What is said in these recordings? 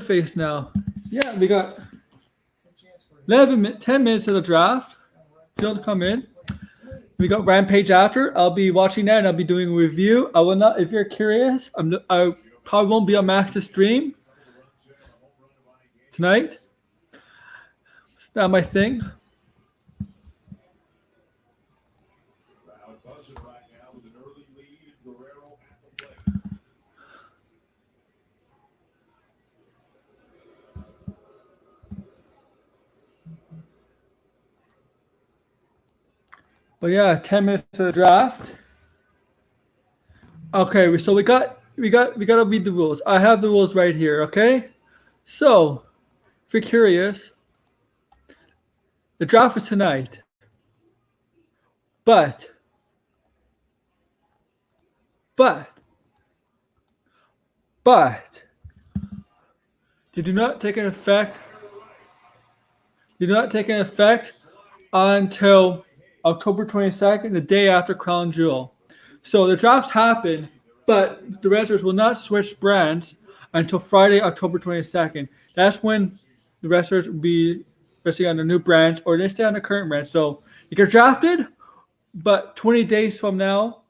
face now. Yeah, we got 10 minutes of the draft. Still to come in. We got Rampage after. I'll be watching that and I'll be doing a review. I will not. If you're curious, I probably won't be on Max's stream tonight. It's not my thing. But yeah, 10 minutes of the draft. Okay, so we gotta read the rules. I have the rules right here, okay? So, if you're curious, the draft is tonight. But they do not take an effect. They do not take an effect until October 22nd, the day after Crown Jewel. So the drafts happen, but the wrestlers will not switch brands until Friday, October 22nd. That's when the wrestlers will be wrestling on the new brands or they stay on the current brand. So you get drafted, but 20 days from now,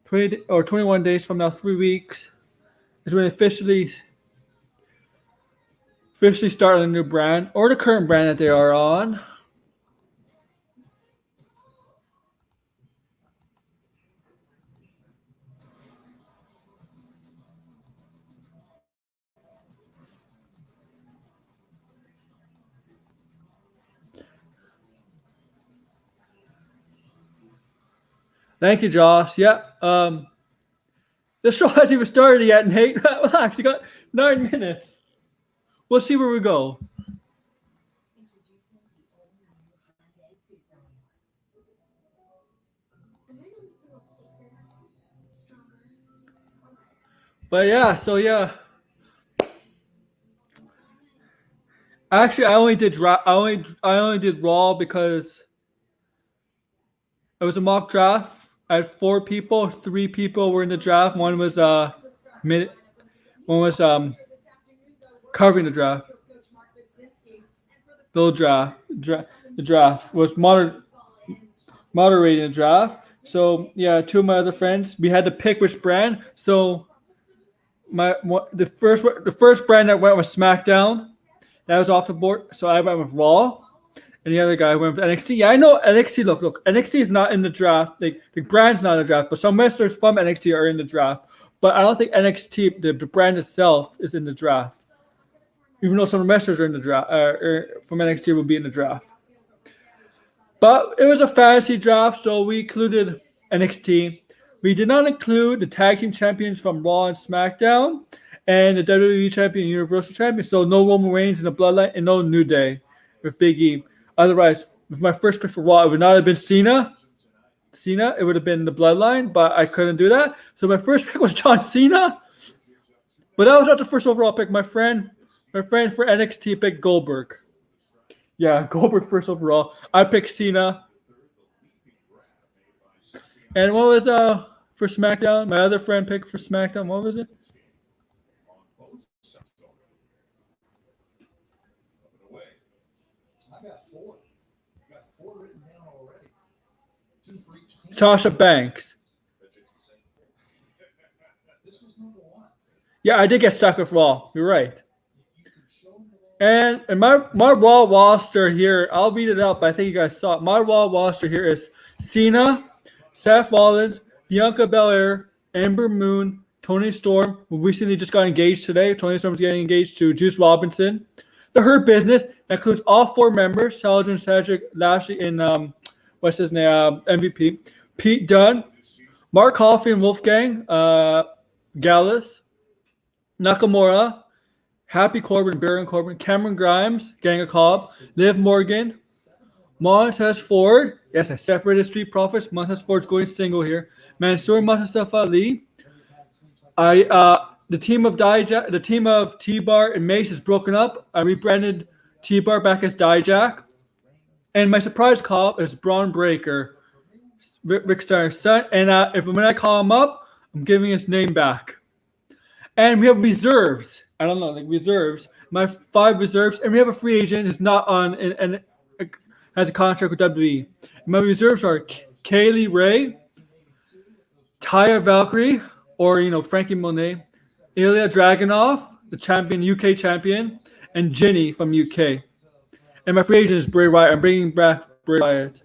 20 or 21 days from now, 3 weeks, is when they officially start on a new brand or the current brand that they are on. Thank you, Josh. Yeah. The show hasn't even started yet, Nate. Relax. You got 9 minutes. We'll see where we go. But yeah, so yeah. Actually, I only did Raw because it was a mock draft. I had 4 people. 3 people were in the draft. One was covering the draft. The draft was moderating the draft. So yeah, 2 of my other friends, we had to pick which brand. So the first brand that went was SmackDown. That was off the board. So I went with Raw. And the other guy went with NXT. Yeah, I know NXT. Look. NXT is not in the draft. The brand's not in the draft, but some wrestlers from NXT are in the draft. But I don't think NXT, the brand itself, is in the draft. Even though some wrestlers are in the draft, from NXT will be in the draft. But it was a fantasy draft, so we included NXT. We did not include the tag team champions from Raw and SmackDown, and the WWE champion, Universal champion. So no Roman Reigns in the Bloodline, and no New Day with Big E. Otherwise, with my first pick for Raw, it would not have been Cena. It would have been the Bloodline, but I couldn't do that. So my first pick was John Cena. But that was not the first overall pick. My friend for NXT picked Goldberg. Yeah, Goldberg first overall. I picked Cena. And what was for SmackDown? My other friend picked for SmackDown. What was it? Sasha Banks. Yeah, I did get stuck with Raw. You're right. And my Raw roster here, I'll read it up. I think you guys saw it. My Raw roster here is Cena, Seth Rollins, Bianca Belair, Ember Moon, Toni Storm, who recently just got engaged today. Toni Storm's getting engaged to Juice Robinson. The Hurt Business that includes all 4 members: Saladin, Cedric, Lashley, and what's his name? MVP. Pete Dunne, Mark Coffey and Wolfgang, Gallus, Nakamura, Happy Corbin, Baron Corbin, Cameron Grimes, Gang of Cobb, Liv Morgan, Montez Ford. Yes, I separated Street Profits. Montez Ford's going single here. Mansoor Mustafa Ali. The team of T-Bar and Mace is broken up. I rebranded T-Bar back as Dijak. And my surprise call is Braun Breaker, Rick Steiner son, and when I call him up, I'm giving his name back. And we have reserves I don't know, like reserves. My 5 reserves, and we have a free agent who's not on and has a contract with WWE. My reserves are Kaylee Ray, Taya Valkyrie, or Frankie Monet, Ilya Dragunov, the champion, UK champion, and Ginny from UK. And my free agent is Bray Wyatt. I'm bringing back Bray Wyatt.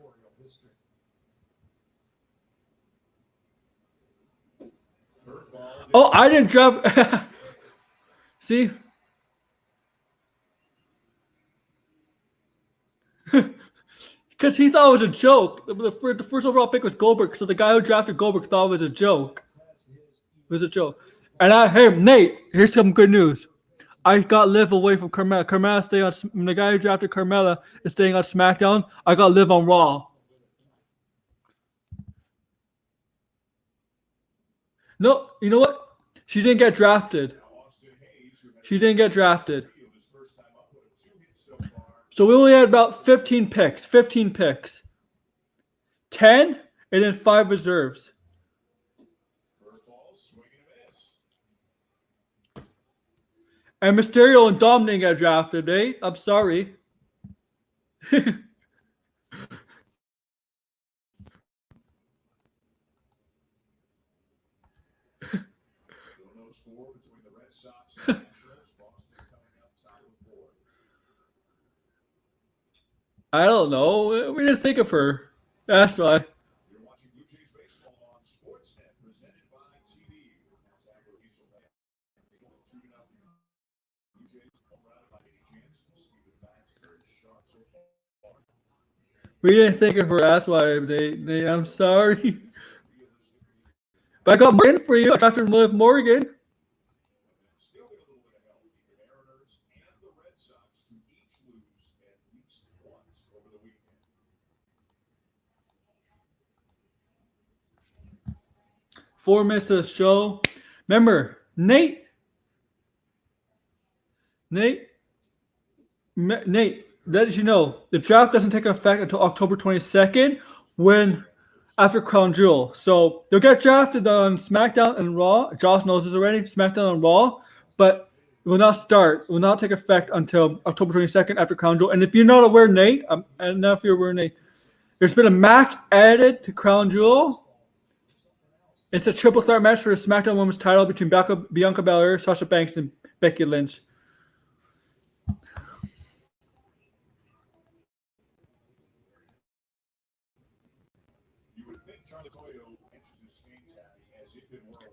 Oh, I didn't draft. See? Because he thought it was a joke. The first overall pick was Goldberg, so the guy who drafted Goldberg thought it was a joke. It was a joke. And hey, Nate, here's some good news. I got Liv away from Carmella. Carmella staying on. The guy who drafted Carmella is staying on SmackDown. I got Liv on Raw. No, you know what? She didn't get drafted. She didn't get drafted. So we only had about 15 picks. 15 picks. 10 and then 5 reserves. And Mysterio and Dom didn't get drafted, eh? I'm sorry. I don't know. We didn't think of her. That's why. We didn't think of her. That's why I'm sorry. But I got Morgan for you. I drafted Liv Morgan. Four minutes of the show. Remember, Nate, let you know, the draft doesn't take effect until October 22nd after Crown Jewel. So they'll get drafted on SmackDown and Raw. Josh knows this already, SmackDown and Raw, but it will not take effect until October 22nd after Crown Jewel. And if you're not aware, Nate, and now if you're aware, Nate, there's been a match added to Crown Jewel. It's a triple threat match for the SmackDown Women's title between Bianca Belair, Sasha Banks, and Becky Lynch.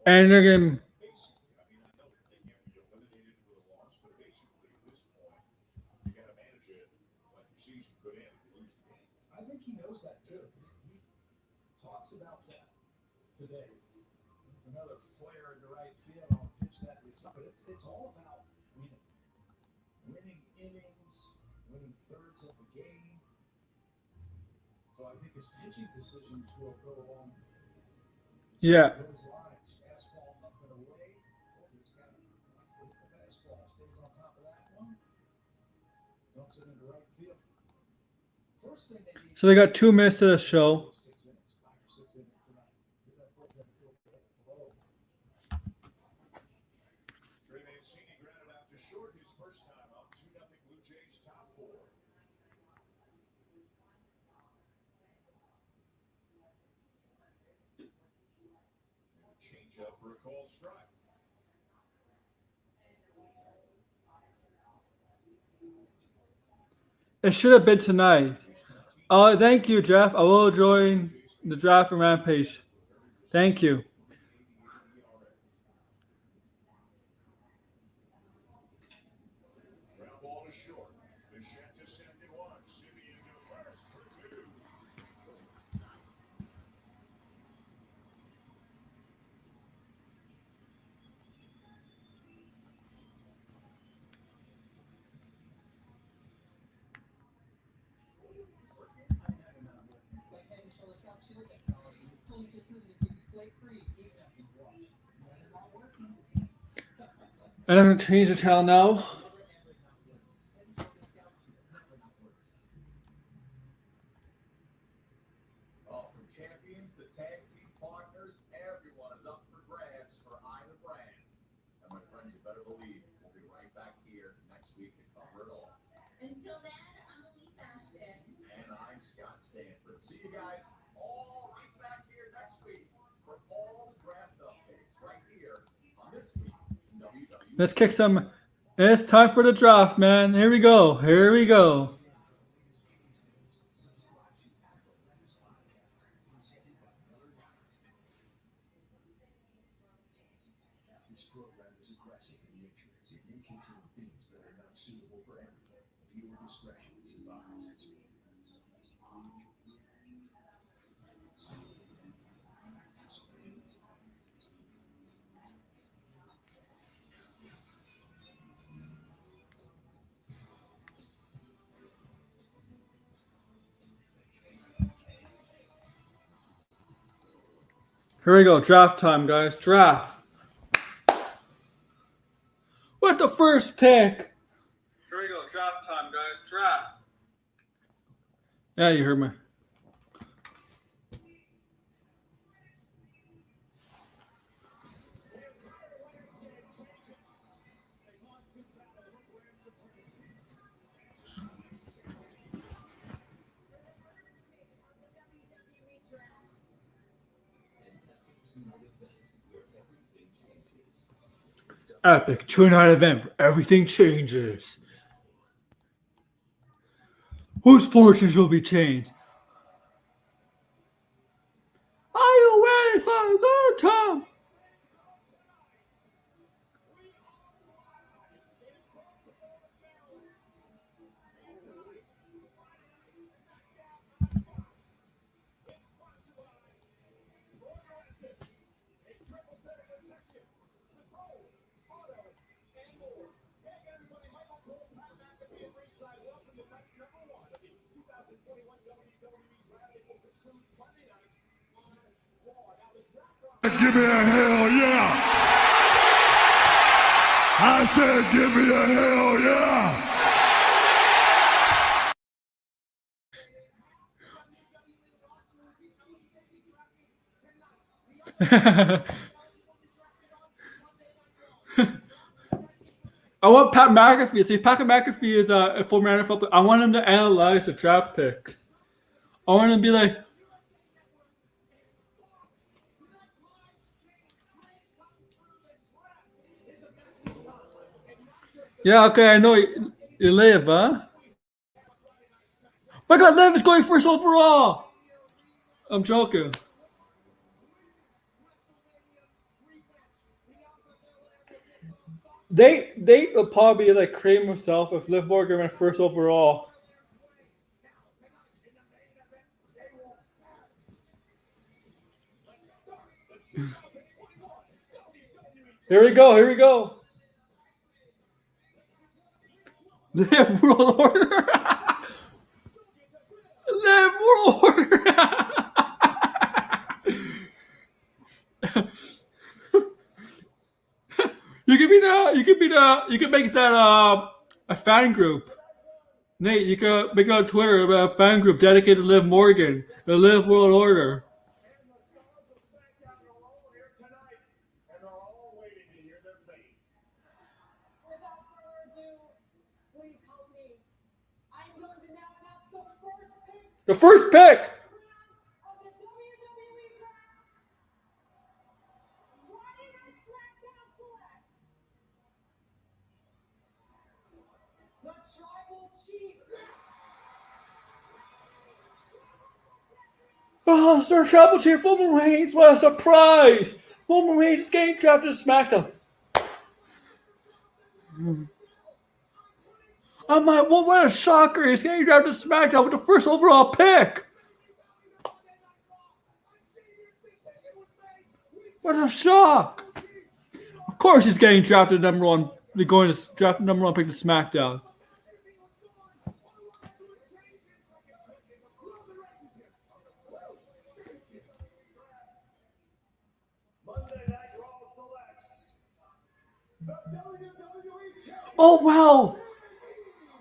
And they're going to... Yeah. So they got 2 minutes to the show. It should have been tonight. Thank you, Jeff. I will join the draft and Rampage. Thank you. And I'm going to change the channel now. Let's kick some. It's time for the draft, man. Here we go. Here we go. Here we go. Draft time, guys. Draft. With the first pick. Here we go. Draft time, guys. Draft. Yeah, you heard me. Epic 2-night event where everything changes. Whose fortunes will be changed? Are you ready for a good time? Give me a hell yeah! I said give me a hell yeah! I want Pat McAfee. See, Pat McAfee is a former NFL player. I want him to analyze the draft picks. I want him to be like, yeah, okay, I know you live, huh? My God, Liv is going first overall. I'm joking. They will probably like cream himself if Liv Morgan went first overall. Here we go. Here we go. Liv World Order. Liv World Order. You can make that a fan group. Nate, you can make it on Twitter about a fan group dedicated to Liv Morgan, the Liv World Order. The first pick. Oh, it's their Tribal Chief Roman Reigns. What a surprise! Roman Reigns is getting drafted to SmackDown. I'm like, well, what a shocker! He's getting drafted to SmackDown with the first overall pick. What a shock! Of course, he's getting drafted number one. They're going to draft number one pick to SmackDown. Oh, wow.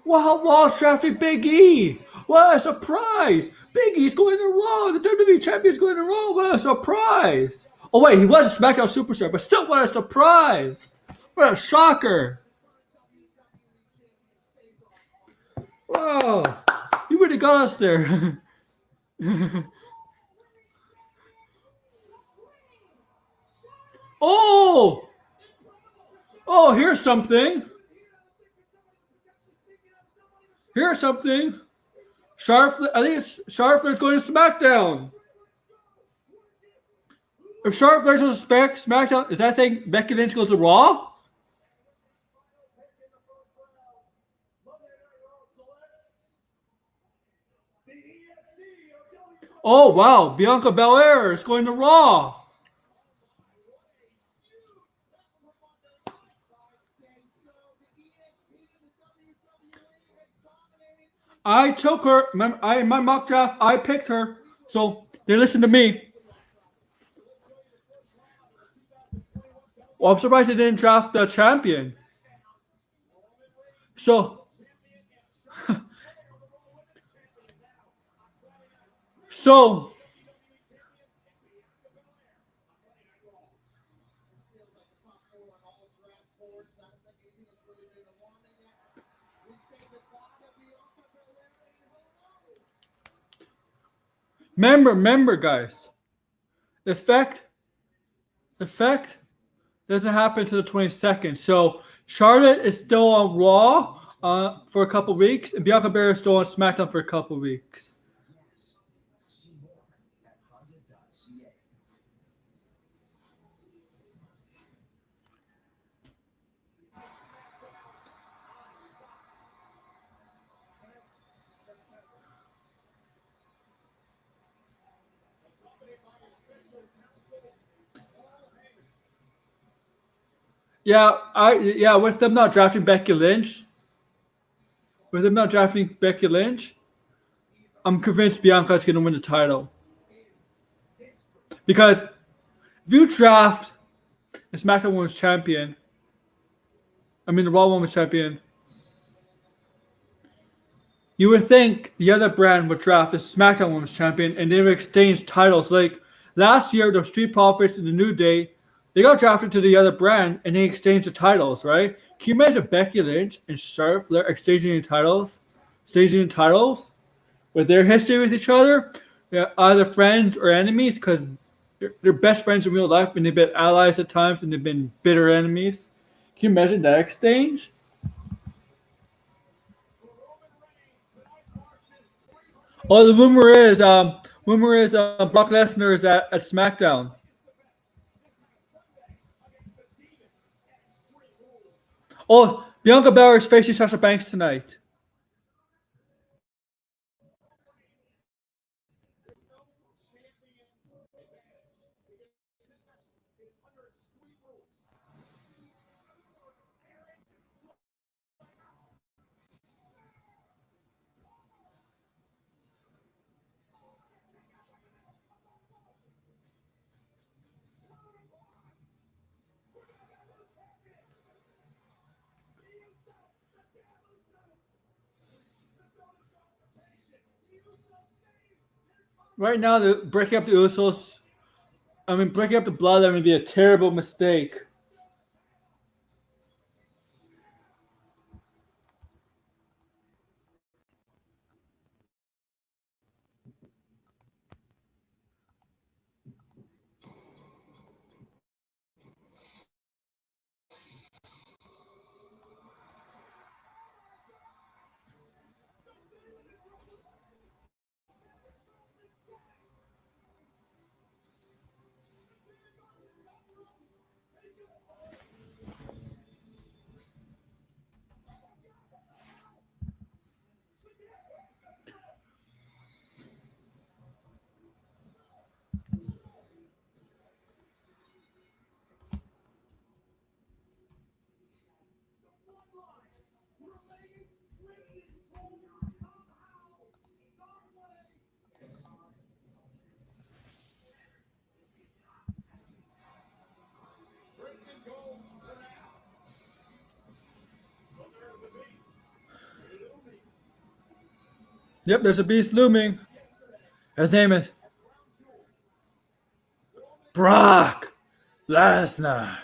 Wow, Raw's drafting Big E. What a surprise. Big E's going to Raw. The WWE Champion's going to Raw. What a surprise. Oh, wait, he was a SmackDown superstar, but still, what a surprise. What a shocker. Wow. You really got us there. Oh! Oh, here's something. Here's something. I think it's Charlotte Flair's going to SmackDown. If Charlotte Flair goes to SmackDown, is that thing Becky Lynch goes to Raw? Oh wow, Bianca Belair is going to Raw. I took her. In my mock draft, I picked her. So they listened to me. Well, I'm surprised they didn't draft the champion. So, so remember, guys. The effect doesn't happen until the 22nd. So Charlotte is still on Raw for a couple weeks, and Bianca Belair is still on SmackDown for a couple weeks. With them not drafting Becky Lynch, I'm convinced Bianca's going to win the title. Because if you draft the SmackDown Women's Champion, the Raw Women's Champion, you would think the other brand would draft the SmackDown Women's Champion and they would exchange titles. Like last year, the Street Profits and the New Day, they got drafted to the other brand and they exchanged the titles, right? Can you imagine Becky Lynch and Charlotte Flair exchanging titles with their history with each other? Yeah, either friends or enemies, because they're best friends in real life and they've been allies at times and they've been bitter enemies. Can you imagine that exchange? Oh, the rumor is Brock Lesnar is at SmackDown. Oh, Bianca Belair is facing Sasha Banks tonight. Right now, breaking up the Usos. Breaking up the Bloodline would be a terrible mistake. Yep, there's a beast looming. His name is Brock Lesnar.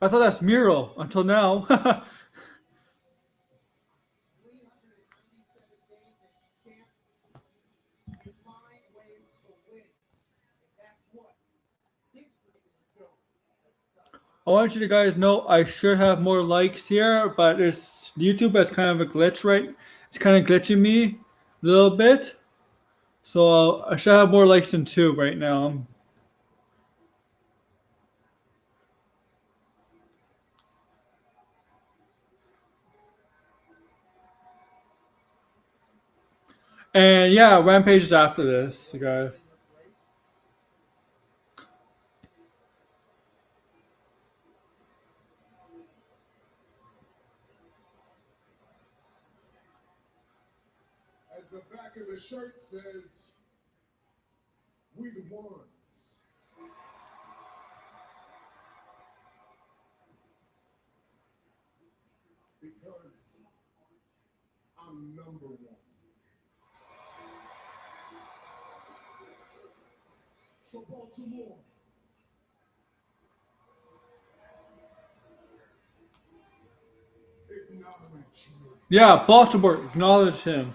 I thought that's Miro until now. I want you to guys know I should have more likes here, but it's YouTube has kind of a glitch, right? It's kind of glitching me a little bit. So I should have more likes than 2 right now. And yeah, Rampage is after this, guys. As the back of the shirt says, we the ones. Because I'm number one. So Baltimore, acknowledge me. Yeah, Baltimore, acknowledge him.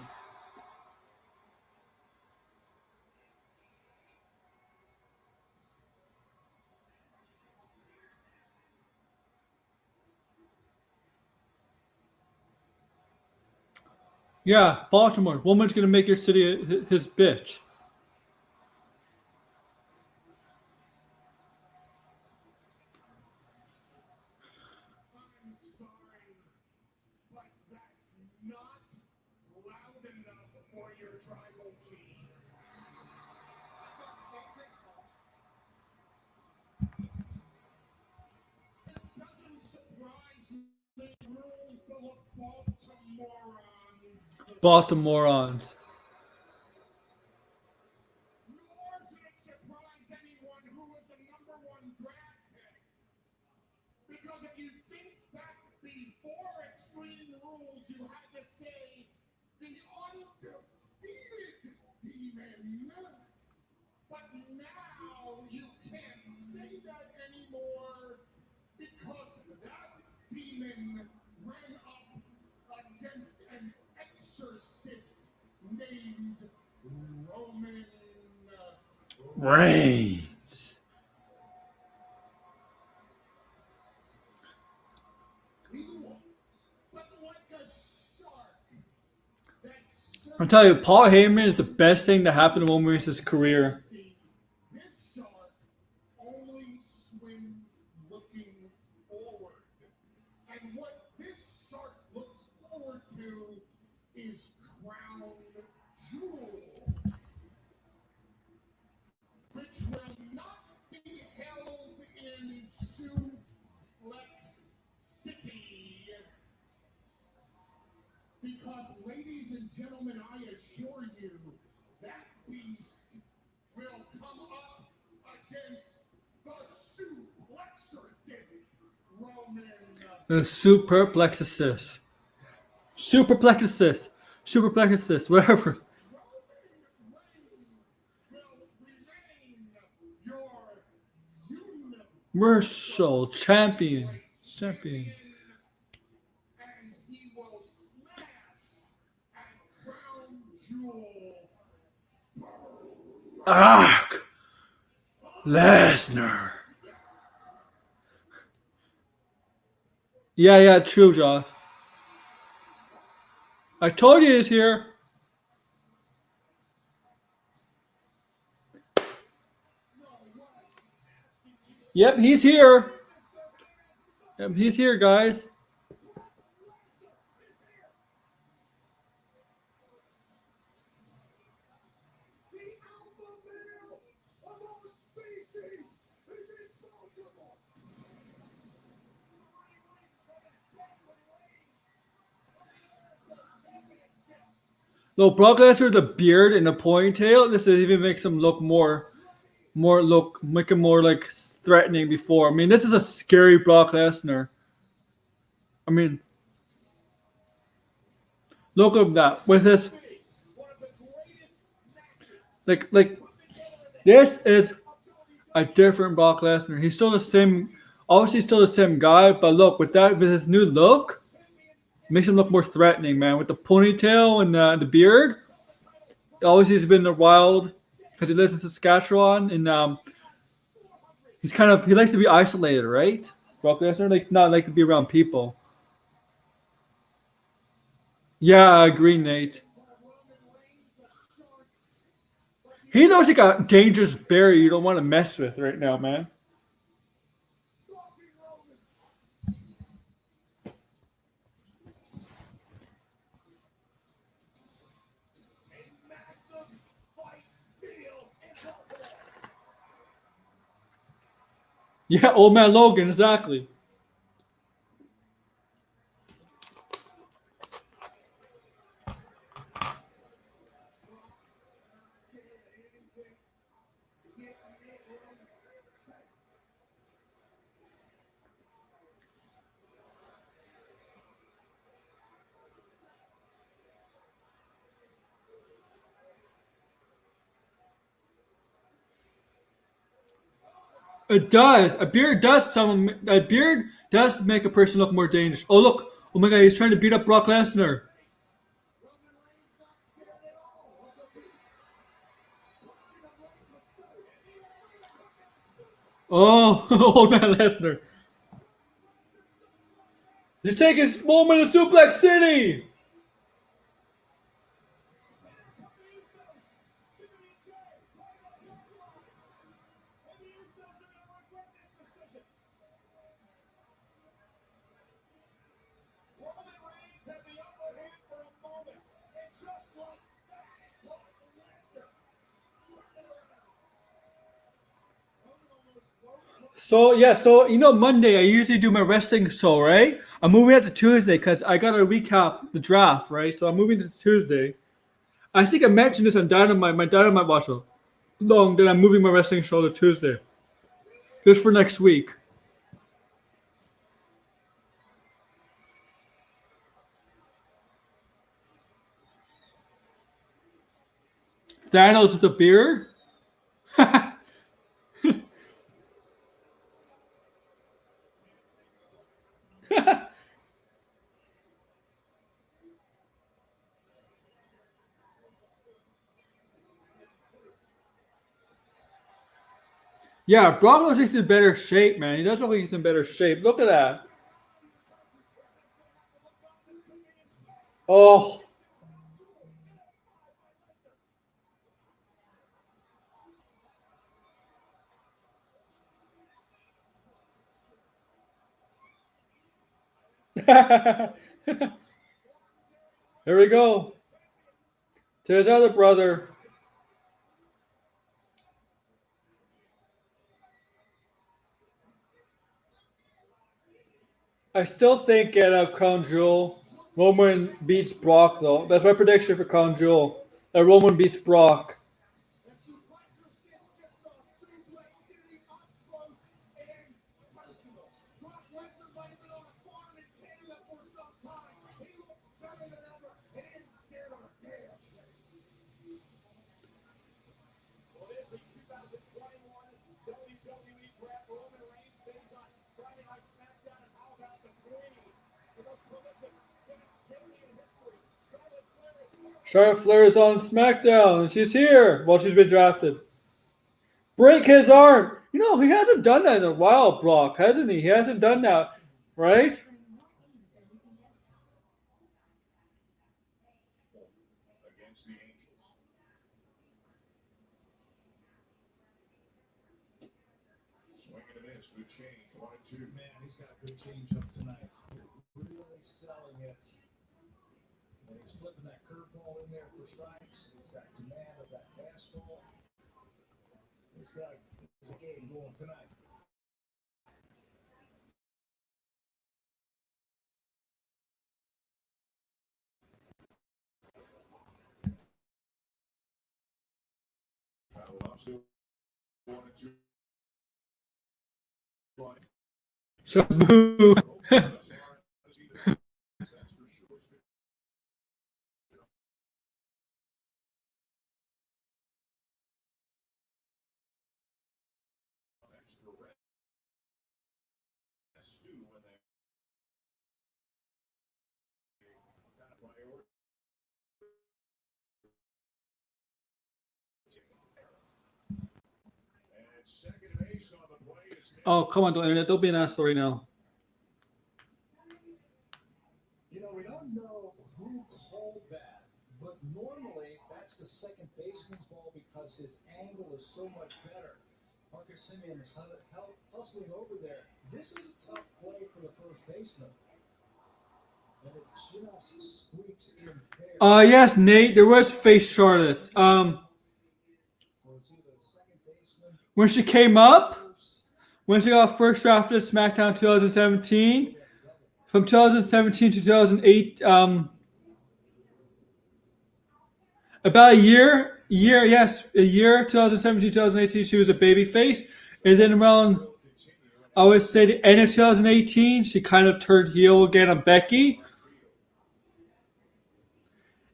Yeah, Baltimore, woman's gonna make your city his bitch. I'm sorry, but that's not loud enough for your tribal chief. It doesn't surprise me, room full of Baltimoreans. Baltimoreans. Nor should it surprise anyone who was the number one draft pick. Because if you think back before Extreme Rules, you had to say the undefeated demon. But now you can't say that anymore because that demon ran up against an exorcist named Roman Reigns. He was, but like a shark that I'm telling you, Paul Heyman is the best thing that happened to Roman Reigns' career. this shark only swims looking forward. And what this shark looks forward to is Crown Jewel, which will not be held in Suplex City. Because, ladies and gentlemen, I assure you, that beast will come up against the Suplexorcist Roman. The Superplexus. Superplexus. Superplexus. Whatever. Universal champion. Champion. And he will smash at Crown Jewel. Brock Lesnar. Yeah, true, Josh. I told you he's here. Yep, he's here. Yep, he's here, guys. No, Brock Lesnar, the beard and the ponytail. This even makes him look make him more like threatening before. I mean, this is a scary Brock Lesnar. I mean, look at that with his like this is a different Brock Lesnar. He's still the same, obviously still the same guy, but look with his new look, makes him look more threatening, man. With the ponytail and the beard, obviously he's been in the wild because he lives in Saskatchewan, and he likes to be isolated, right? Brock Lesnar likes not like to be around people. Yeah, I agree, Nate. He knows he got dangerous berry you don't want to mess with right now, man. Yeah, old man Logan, exactly. It does. A beard does make a person look more dangerous. Oh look! Oh my God! He's trying to beat up Brock Lesnar. Oh, old man Lesnar. He's taking his moment to Suplex City. So Monday I usually do my wrestling show, right? I'm moving it to Tuesday because I gotta recap the draft, right? So I'm moving to Tuesday. I think I mentioned this on Dynamite, my Dynamite watch long that I'm moving my wrestling show to Tuesday, just for next week. Thanos with a beard. Yeah, Brock looks like he's in better shape, man. He does look like he's in better shape. Look at that. Oh, here we go. To his other brother. I still think at Crown Jewel, Roman beats Brock, though. That's my prediction for Crown Jewel. That Roman beats Brock. Charlotte Flair is on SmackDown, and she's here. Well, she's been drafted. Break his arm. He hasn't done that in a while, Brock, hasn't he? He hasn't done that, right? So boo. Oh, come on, don't internet. Don't be an asshole right now. You know, we don't know who called that, but normally that's the second baseman's ball because his angle is so much better. Marcus Simeon is hustling over there. This is a tough play for the first baseman. And it just squeaks in fair. Yes, Nate. There was face Charlotte. So it's either the second baseman When she came up, when she got first drafted to SmackDown 2017, from 2017 to 2008, about a year, 2017, 2018, she was a babyface. And then around, I would say the end of 2018, she kind of turned heel again on Becky.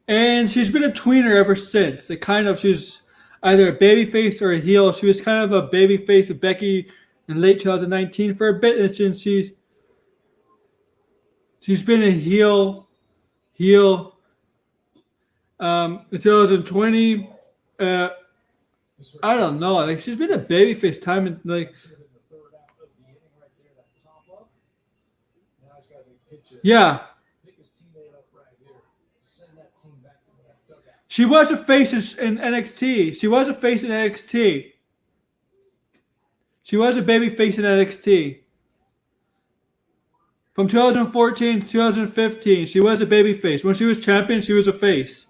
And she's been a tweener ever since. She's either a babyface or a heel. She was kind of a babyface with Becky in late 2019 for a bit, and since she's been a heel in 2020. I don't know. Like she's been a babyface time and like in the third out of the inning right there, that pop up. Now he's got to pitch it. yeah. Pick his teammate up right here. Send that team back to that dugout. She was a face in NXT. She was a face in NXT. She was a baby face in NXT. From 2014 to 2015, she was a baby face. When she was champion, she was a face.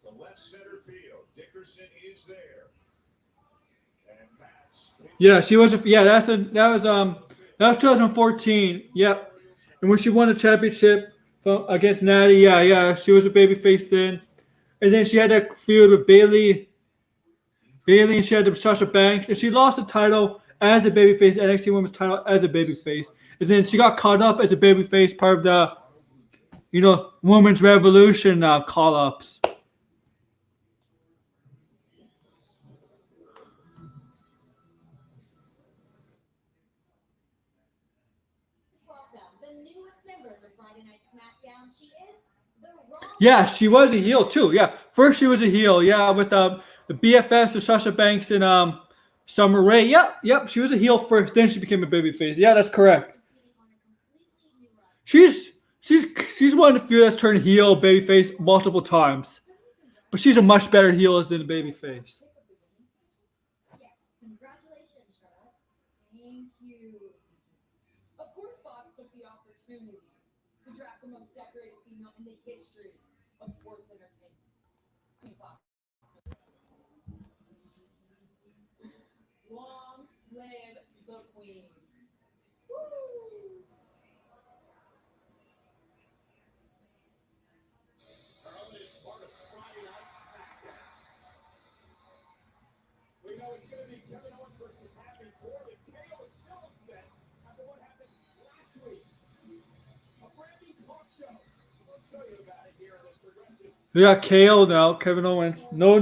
To left center field, Dickerson is there. And Pats. Yeah, she was. That was 2014. Yep. And when she won the championship against Natty, yeah, she was a baby face then. And then she had that feud with Bailey, and she had the Sasha Banks, and she lost the title as a babyface, NXT Women's title as a babyface. And then she got caught up as a babyface, part of the, Women's Revolution call-ups. Welcome, the newest member of Friday Night Smackdown. She is the Raw. Yeah, she was a heel too. Yeah, first she was a heel. Yeah, with the BFS with Sasha Banks and Summer Rae. Yep. She was a heel first, then she became a babyface. Yeah, that's correct. She's one of the few that's turned heel, babyface multiple times, but she's a much better heel than a babyface. Yes, congratulations, Charlotte. Thank you. Of course, Fox took the opportunity to draft the most decorated female in the history of sports entertainment. I mean, Fox. Long live the queen. Woo! Charlotte is part of Friday Night Smackdown. We know it's going to be Kevin Owens versus Happy Corbin. KO is still upset after what happened last week. A brand new talk show. We'll show you about it here on this progressive. We got KO now, Kevin Owens. No.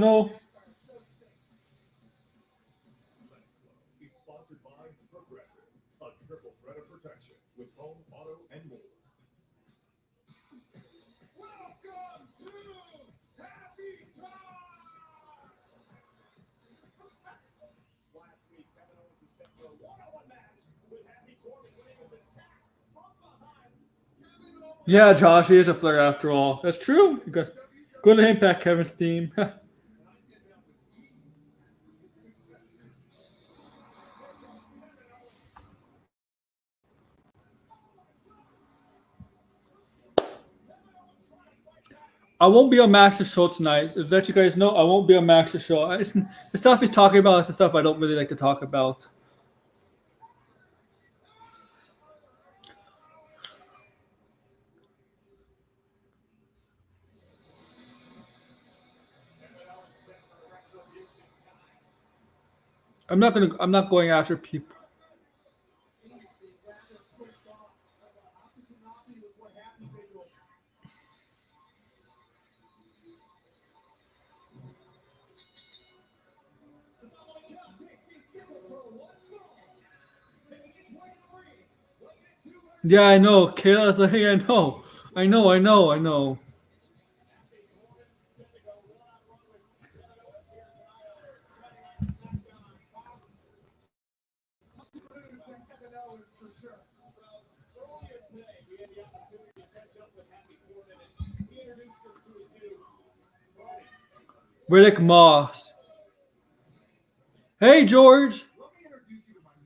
Is sponsored by Progressive, a triple threat of protection with home, auto, and more. Welcome to Happy Time! Last week, Kevin Owens was set for a one-on-one match with Happy Corbin when he was attacked from behind. Kevin Owens. Yeah, Josh, he is a flair after all. That's true. Go to Impact, Kevin's team. I won't be on Max's show tonight. If that you guys know, I won't be on Max's show. The stuff he's talking about is the stuff I don't really like to talk about. I'm not going after people. Yeah, I know. Kayla's like, hey, I know. I know. Riddick Moss. Hey, George.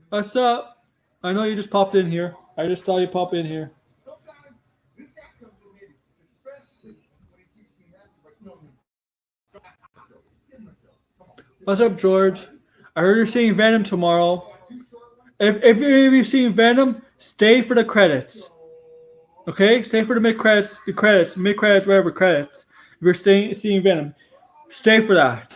What's up? I know you just popped in here. I just saw you pop in here. Sometimes this guy comes in handy, especially when he keeps me happy. But you know me. What's up, George? I heard you're seeing Venom tomorrow. If you've seen Venom, stay for the credits. Okay? Stay for the mid credits, whatever credits. If you're seeing Venom, stay for that.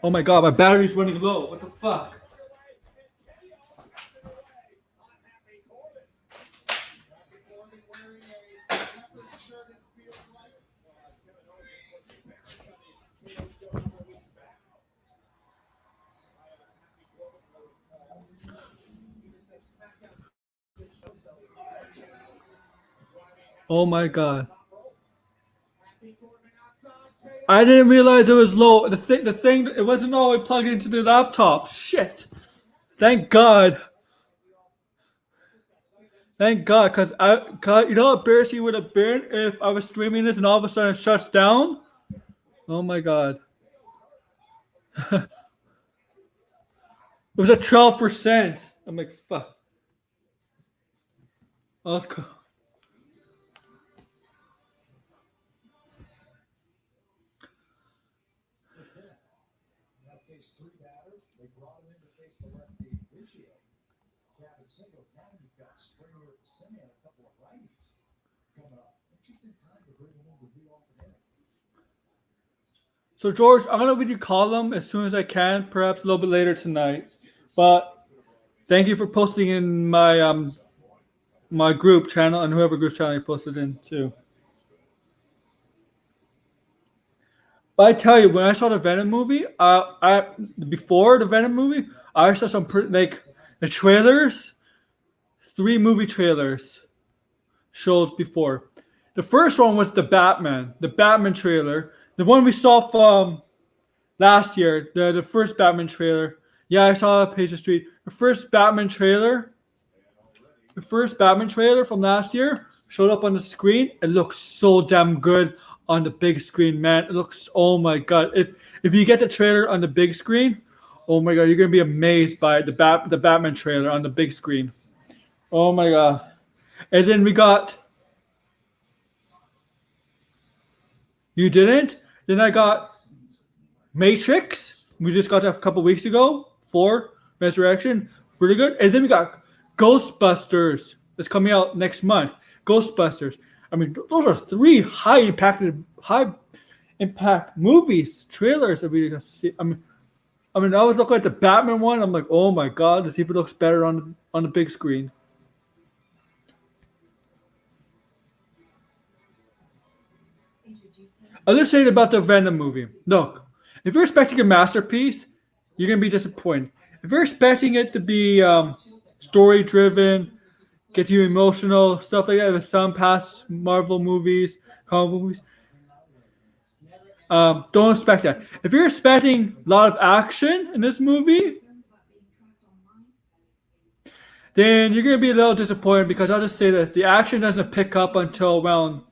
Oh my god, my battery's running low. What the fuck? Oh my god. I didn't realize it was low. The thing, it wasn't all the way plugged into the laptop. Shit. Thank God. Thank God, God, you know how embarrassing it would have been if I was streaming this and all of a sudden it shuts down? Oh my God. It was at 12%. I'm like, fuck. Oh, let's go. Now face three batters. They brought him in to face the lefty Riccio. Gavin Singles. Now you've got Springer, Simeon, a couple of righties coming up. Interesting time to bring him in to be off the bench. So George, I'm gonna read your column as soon as I can, perhaps a little bit later tonight. But thank you for posting in my my group channel and whoever group channel you posted in too. But I tell you, when I saw the Venom movie, before the Venom movie, I saw some like the trailers, 3 movie trailers showed before. The first one was the Batman trailer, the one we saw from last year, the first Batman trailer. Yeah, I saw Page of Street. The first Batman trailer from last year showed up on the screen. It looks so damn good on the big screen, man. It looks, oh my god. If you get the trailer on the big screen, oh my god, you're gonna be amazed by the Batman trailer on the big screen. Oh my god. And then we got, you didn't? Then I got Matrix. We just got that a couple weeks ago. 4 Resurrection, really good. And then we got Ghostbusters. It's coming out next month. Ghostbusters. I mean, those are 3 high impact movies, trailers that we got to see. I mean, I was looking at the Batman one. I'm like, oh my god, to see if it looks better on the big screen. I'll just say about the Venom movie. Look, if you're expecting a masterpiece, you're gonna be disappointed. If you're expecting it to be story driven, get you emotional, stuff like that with some past Marvel movies, comic movies, don't expect that. If you're expecting a lot of action in this movie, then you're gonna be a little disappointed, because I'll just say this: the action doesn't pick up until around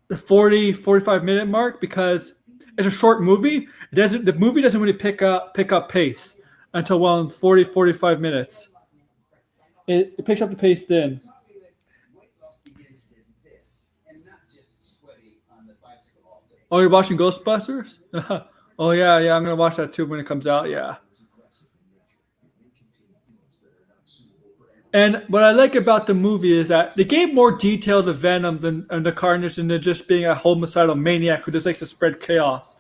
the 45 minute mark, because it's a short movie. The movie doesn't really pick up pace until around 40, 45 minutes. It picks up the pace then. Taught me that weight loss begins in this, and not just sweaty on the bicycle all day. Oh, you're watching Ghostbusters? Oh yeah, yeah. I'm gonna watch that too when it comes out. Yeah. And what I like about the movie is that they gave more detail to Venom than and the Carnage than just being a homicidal maniac who just likes to spread chaos.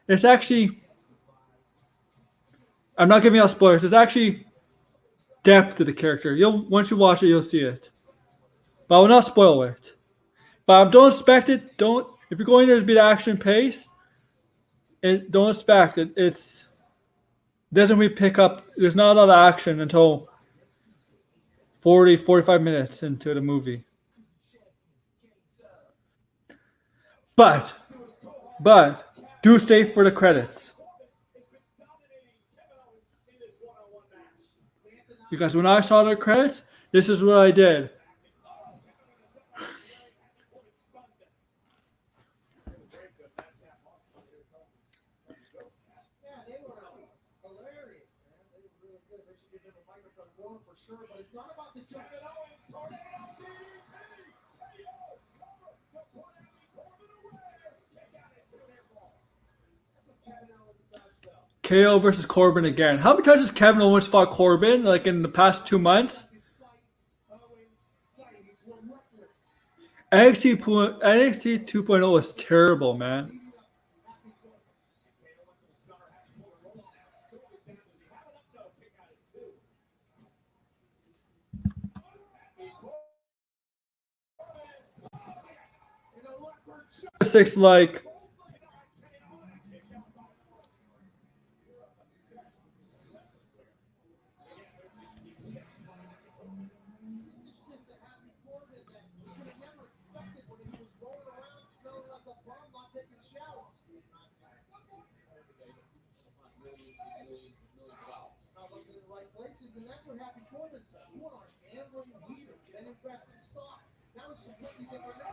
It's actually, I'm not giving out spoilers. There's actually depth to the character. You'll once you watch it, you'll see it. But I will not spoil it. But don't expect it. Don't if you're going there to be the action pace, and don't expect it. It's doesn't really pick up. There's not a lot of action until 40, 45 minutes into the movie. But do stay for the credits. Because when I saw the credits, this is what I did. Yeah, they were hilarious, man. They were really good. They should give them a microphone more for sure, but it's not about the judge. KO versus Corbin again. How many times has Kevin Owens fought Corbin like in the past 2 months? NXT 2.0 was terrible, man. Six like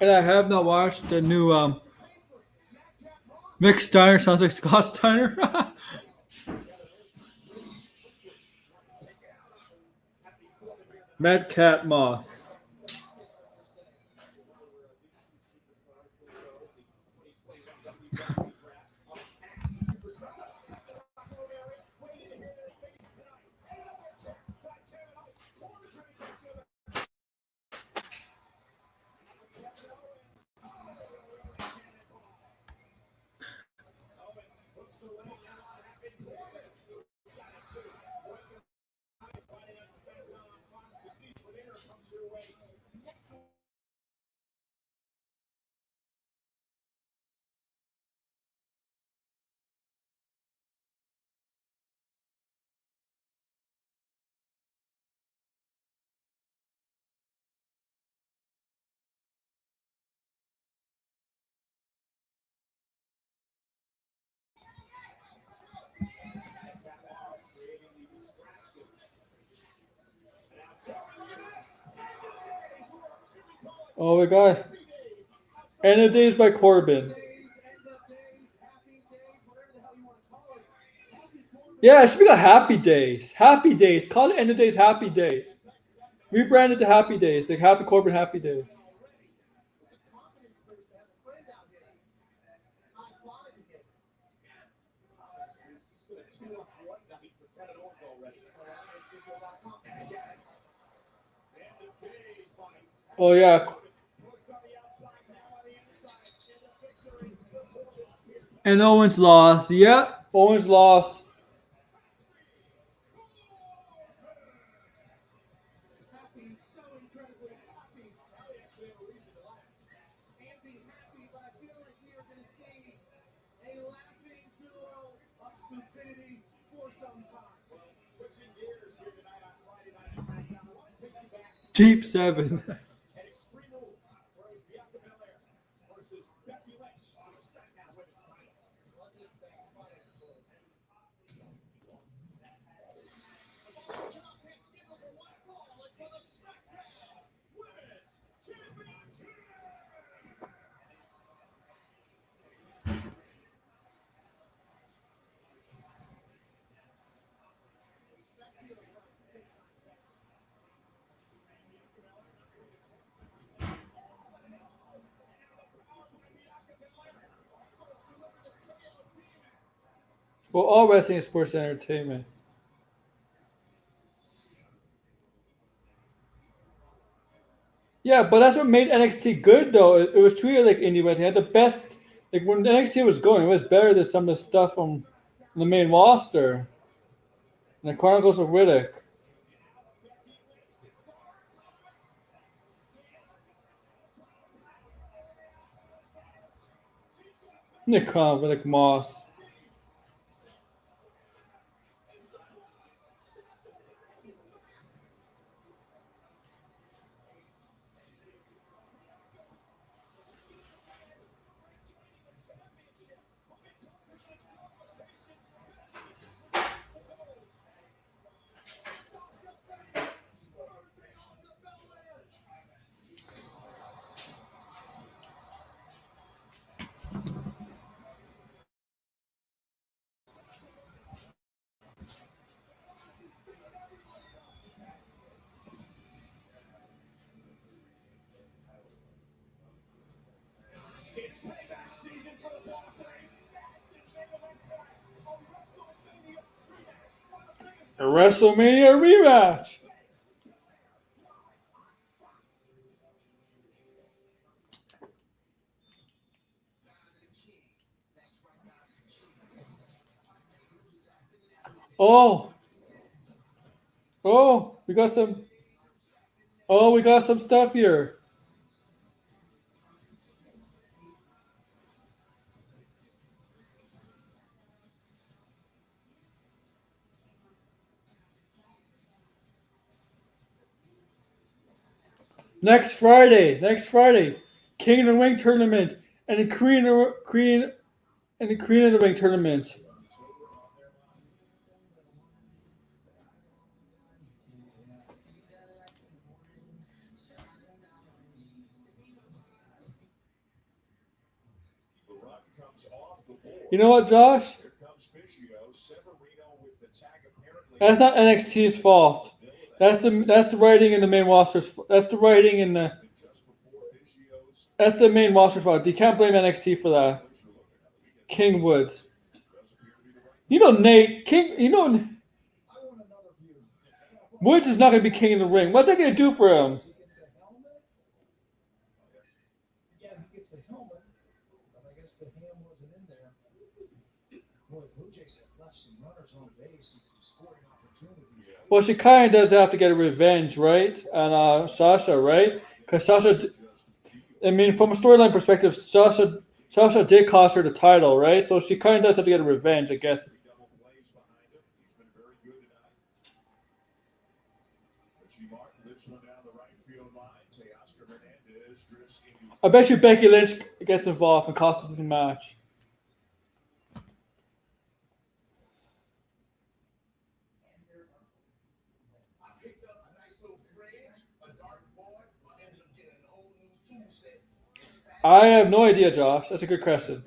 and I have not watched the new Mick Steiner sounds like Scott Steiner. Mad Cat Moss. Oh my god. End of Days by Corbin. Yeah, it should be called Happy Days. Happy Days. Call it End of Days Happy Days. Rebrand it to Happy Days. Like Happy Corbin Happy Days. Oh yeah. And Owens lost. Yeah, Owens lost. Cheap 7. Well, all wrestling is sports entertainment. Yeah, but that's what made NXT good, though. It was treated like indie wrestling. It had the best. Like when NXT was going, it was better than some of the stuff from the main roster. And the Chronicles of Riddick. Nick Riddick Moss. It's payback season for the Boss. That's the King of Impact. A WrestleMania rematch. One of the biggest A WrestleMania rematch. Oh, oh, we got some. Oh, we got some stuff here. Next Friday, King of the Ring tournament and the Queen of the Ring tournament. The run comes off the board. You know what, Josh? Here comes Fischio. Severino with the tag apparently. That's not NXT's fault. That's the writing in the main roster's. That's the writing in the. Just before Fischio's. That's the main roster's fault. You can't blame NXT for that. King Woods. You know Nate King. You know I want another view. Woods is not going to be King of the Ring. What's that going to do for him? He gets the helmet. Yeah, he gets the helmet, but I guess the ham wasn't in there. Boy, Blue Jays have left some runners on base. It's a scoring opportunity. Well, she kind of does have to get a revenge, right? On Sasha, right? Because Sasha, I mean, from a storyline perspective, Sasha did cost her the title, right? So she kind of does have to get a revenge, I guess. Double plays behind him. He's been very good tonight. Richie Martin lifts one down the right field line. Teoscar Hernandez drifts into. I bet you Becky Lynch gets involved and costs us the match. I picked up a nice little fridge, a dartboard. I ended up getting a whole new tool set. I have no idea, Josh. That's a good question.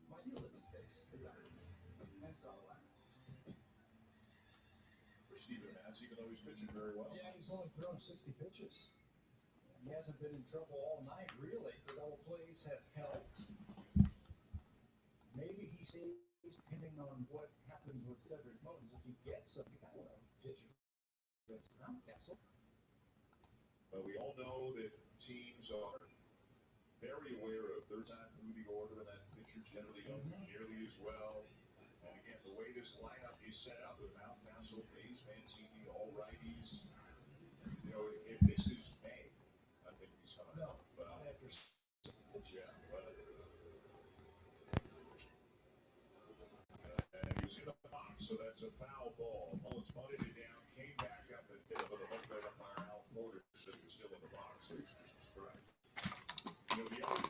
My deal in this case is that that's not last. For Steven Matz, even though he's pitching very well. Yeah, he's only thrown 60 pitches. He hasn't been in trouble all night, really. The double plays have helped. Maybe he stays depending on what happens with Cedric Moses. If he gets some kind of pitching against Mountcastle. But we all know that teams are very aware of third time through the order, and that pitcher generally don't nearly as well. And again, the way this lineup is set up with Mountcastle, Mays, Mancini, all righties, you know, if this is May, I think he's coming out. But After yeah, and you see the box, so that's a foul ball. Mullins punted it down, came back up and hit it with a hook right up by Al Porter, so he was still in the box, so he's just a strike. You know, the other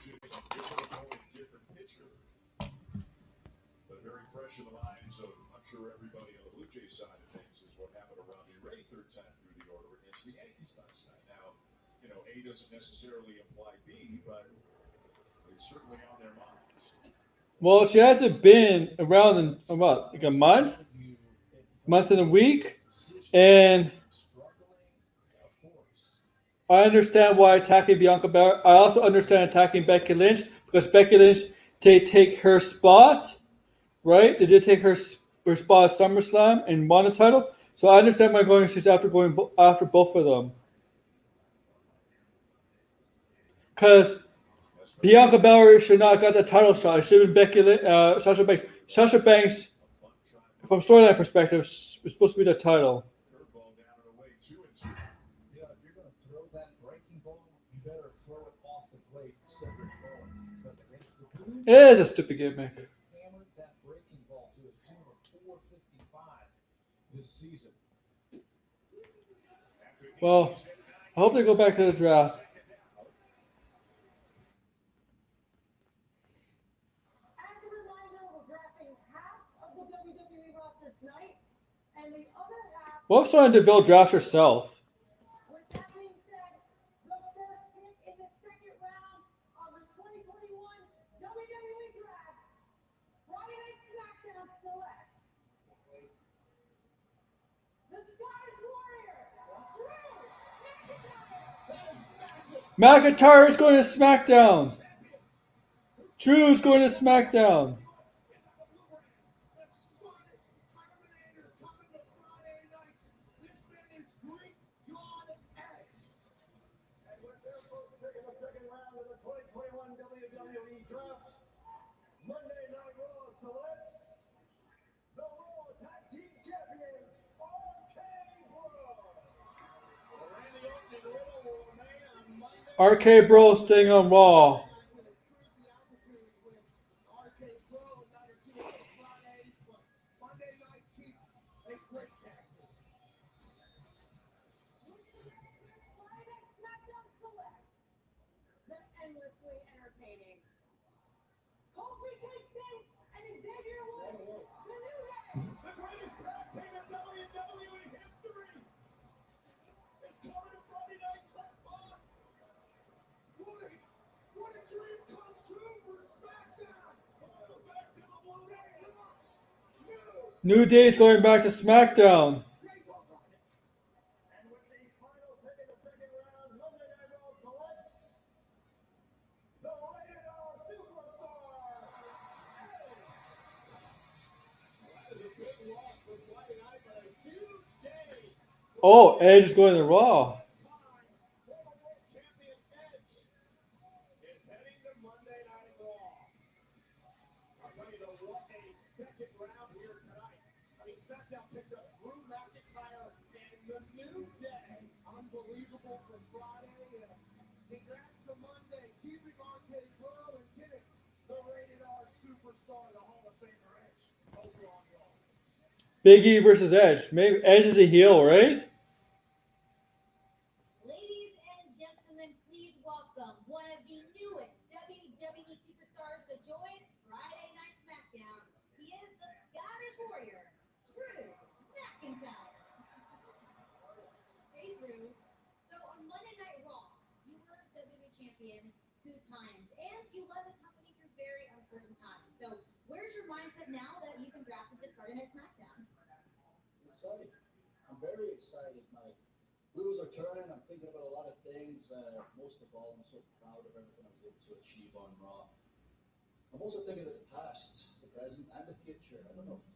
two, different opponent, different pitcher, but very fresh in the minds of, I'm sure everybody on the Blue Jays side of things, is what happened to Robbie Ray third time through the order against the Yankees last night. Now, you know, A doesn't necessarily imply B, but it's certainly on their minds. Well, she hasn't been around in about like a month and a week, and I understand why attacking Bianca Belair. I also understand attacking Becky Lynch because Becky Lynch to take her spot, right? They did take her spot at SummerSlam and won a title. So I understand why going she's after after both of them. Because Bianca Belair should not have got the title shot. It should have been Sasha Banks. Sasha Banks, from storyline perspective, was supposed to be the title. Yeah, if you're going to throw that breaking ball, you better throw it off the plate instead of throwing. Because against the Blues, It is a stupid gimmick. hammered that breaking ball to a tune of 455 this season. Well, I hope they go back to the draft. As a reminder, we're drafting half of the WWE roster tonight, and the other half. What if Sonya Deville drafts herself? With that being said, the first pick in the second round of the 2021 WWE Draft, Friday Night SmackDown selects the Scottish Warrior, Drew McIntyre. McIntyre is going to SmackDown. Drew's going to SmackDown. WWE Draft. Monday Night Raw selects the Raw Tag Team Champions, RK Bro. Randy Orton and Riddle will remain on Monday. RK Bro staying on Raw. RK Bro not as good as Fridays, but Monday night keeps a great tag team. Friday Night SmackDown selects the endlessly entertaining Kofi Kingston and Xavier Woods, the New Day. The greatest tag team in WWE history is coming to Friday Night's Hot Box. What a dream come true for SmackDown. Back to the Blue Day Hawks. New Day is going back to SmackDown. And with the final pick in the second round, Monday Night Raw selects the Rated R Superstar. That is a big loss for Friday night, but a huge day. Oh, Edge is going to Raw. Former world champion Edge is heading to Monday Night Raw. I'll tell you though, what a second round here tonight. I mean, SmackDown picked up Drew McIntyre and the New Day. Unbelievable for Friday. Congrats to Monday, keeping RK Bro and getting the Rated R Superstar, the Hall of Famer Edge, over on Raw. Big E versus Edge. Maybe Edge is a heel, right? Ladies and gentlemen, please welcome one of the newest WWE superstars to join Friday Night SmackDown. He is the Scottish Warrior, Drew McIntyre. Hey Drew. So on Monday Night Raw, you were WWE champion 2 times, and you led the company through very uncertain times. So where's your mindset now that you've been drafted to Friday Night SmackDown? Excited. I'm very excited. My wheels are turning. I'm thinking about a lot of things. Most of all, I'm so proud of everything I was able to achieve on Raw. I'm also thinking about the past, the present, and the future. I don't know if a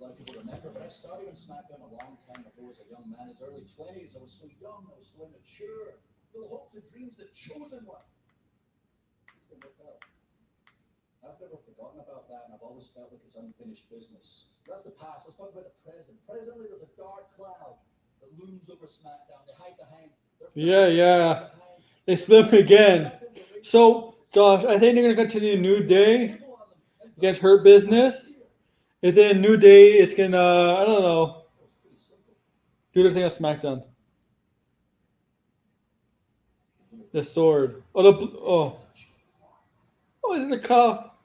lot of people remember, but I started on SmackDown a long time ago as a young man, in his early 20s. I was so young, I was so immature, full of hopes and dreams, the chosen one. It's going to work out. I've never forgotten about that, and I've always felt like it's unfinished business. That's the past. Let's talk about the present. Presently, there's a dark cloud that looms over SmackDown. They hide behind. Yeah. They split him again. So, Josh, I think they're going to continue New Day against Hurt Business. And then New Day is going to, I don't know, do their thing on SmackDown. The sword. Oh, is it the cup?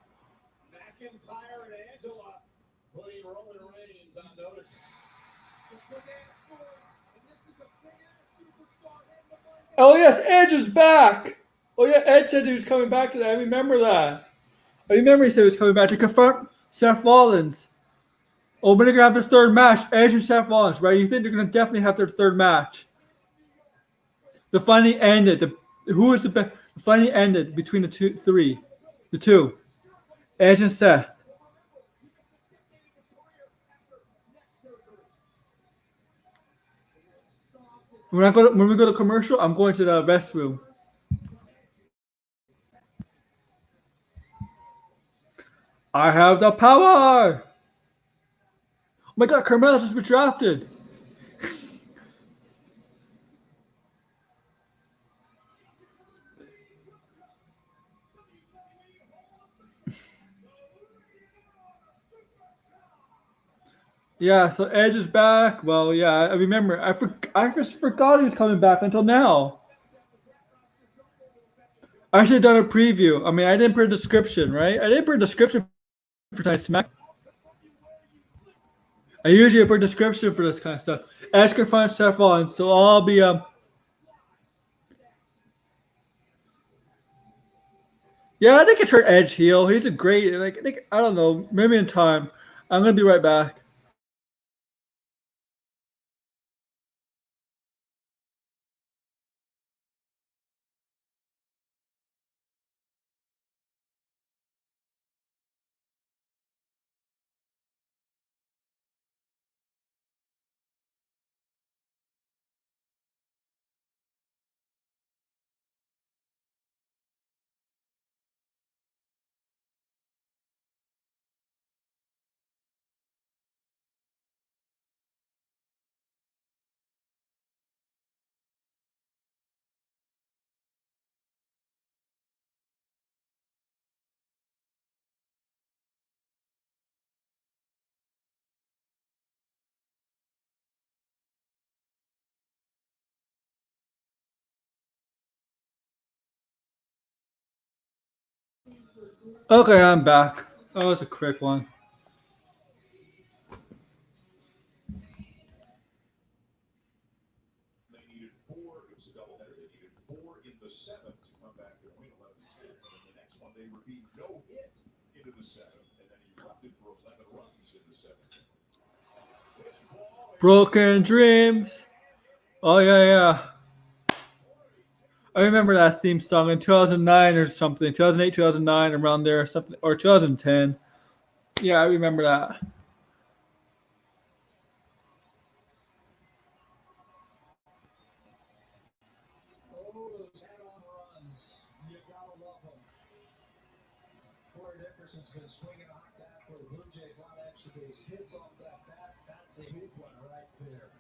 McIntyre and Angela putting Roman Reigns on notice. This big-ass sword, and this is a big-ass superstar in the Monday. Oh, yes, Edge is back. Oh, yeah, Edge said he was coming back to that. I remember that. I remember he said he was coming back to confront Seth Rollins. Oh, but they're going to have their third match. Edge and Seth Rollins, right? You think they're going to definitely have their third match. The fighting ended. Who is the best? The fighting ended between the two. Edge and Seth. When we go to commercial, I'm going to the restroom. I have the power. Oh my God, Carmella just been drafted. Yeah, so Edge is back. Well, yeah, I remember. I just forgot he was coming back until now. I should have done a preview. I mean, I didn't put a description, right? I didn't put a description for tonight's Smack. I usually put a description for this kind of stuff. Edge can find Seth Rollins, so I'll be Yeah, I think it's her Edge heel. He's a great I don't know, maybe in time. I'm gonna be right back. Okay, I'm back. That was a quick one. They needed four. It was a doubleheader. They needed four in the seventh to come back and win 11-10. And the next one, they were being no hit into the seventh, and then erupted for 11 runs in the seventh. This ball is Broken Dreams. Oh yeah. I remember that theme song in 2009 or something. 2008, 2009, around there or something, or 2010. Yeah, I remember that. Oh, those head-on runs. You gotta love them. Corey Dickerson's been swinging a hot bat for the Blue Jays. A lot of extra base hits off that bat. That's a big one right there.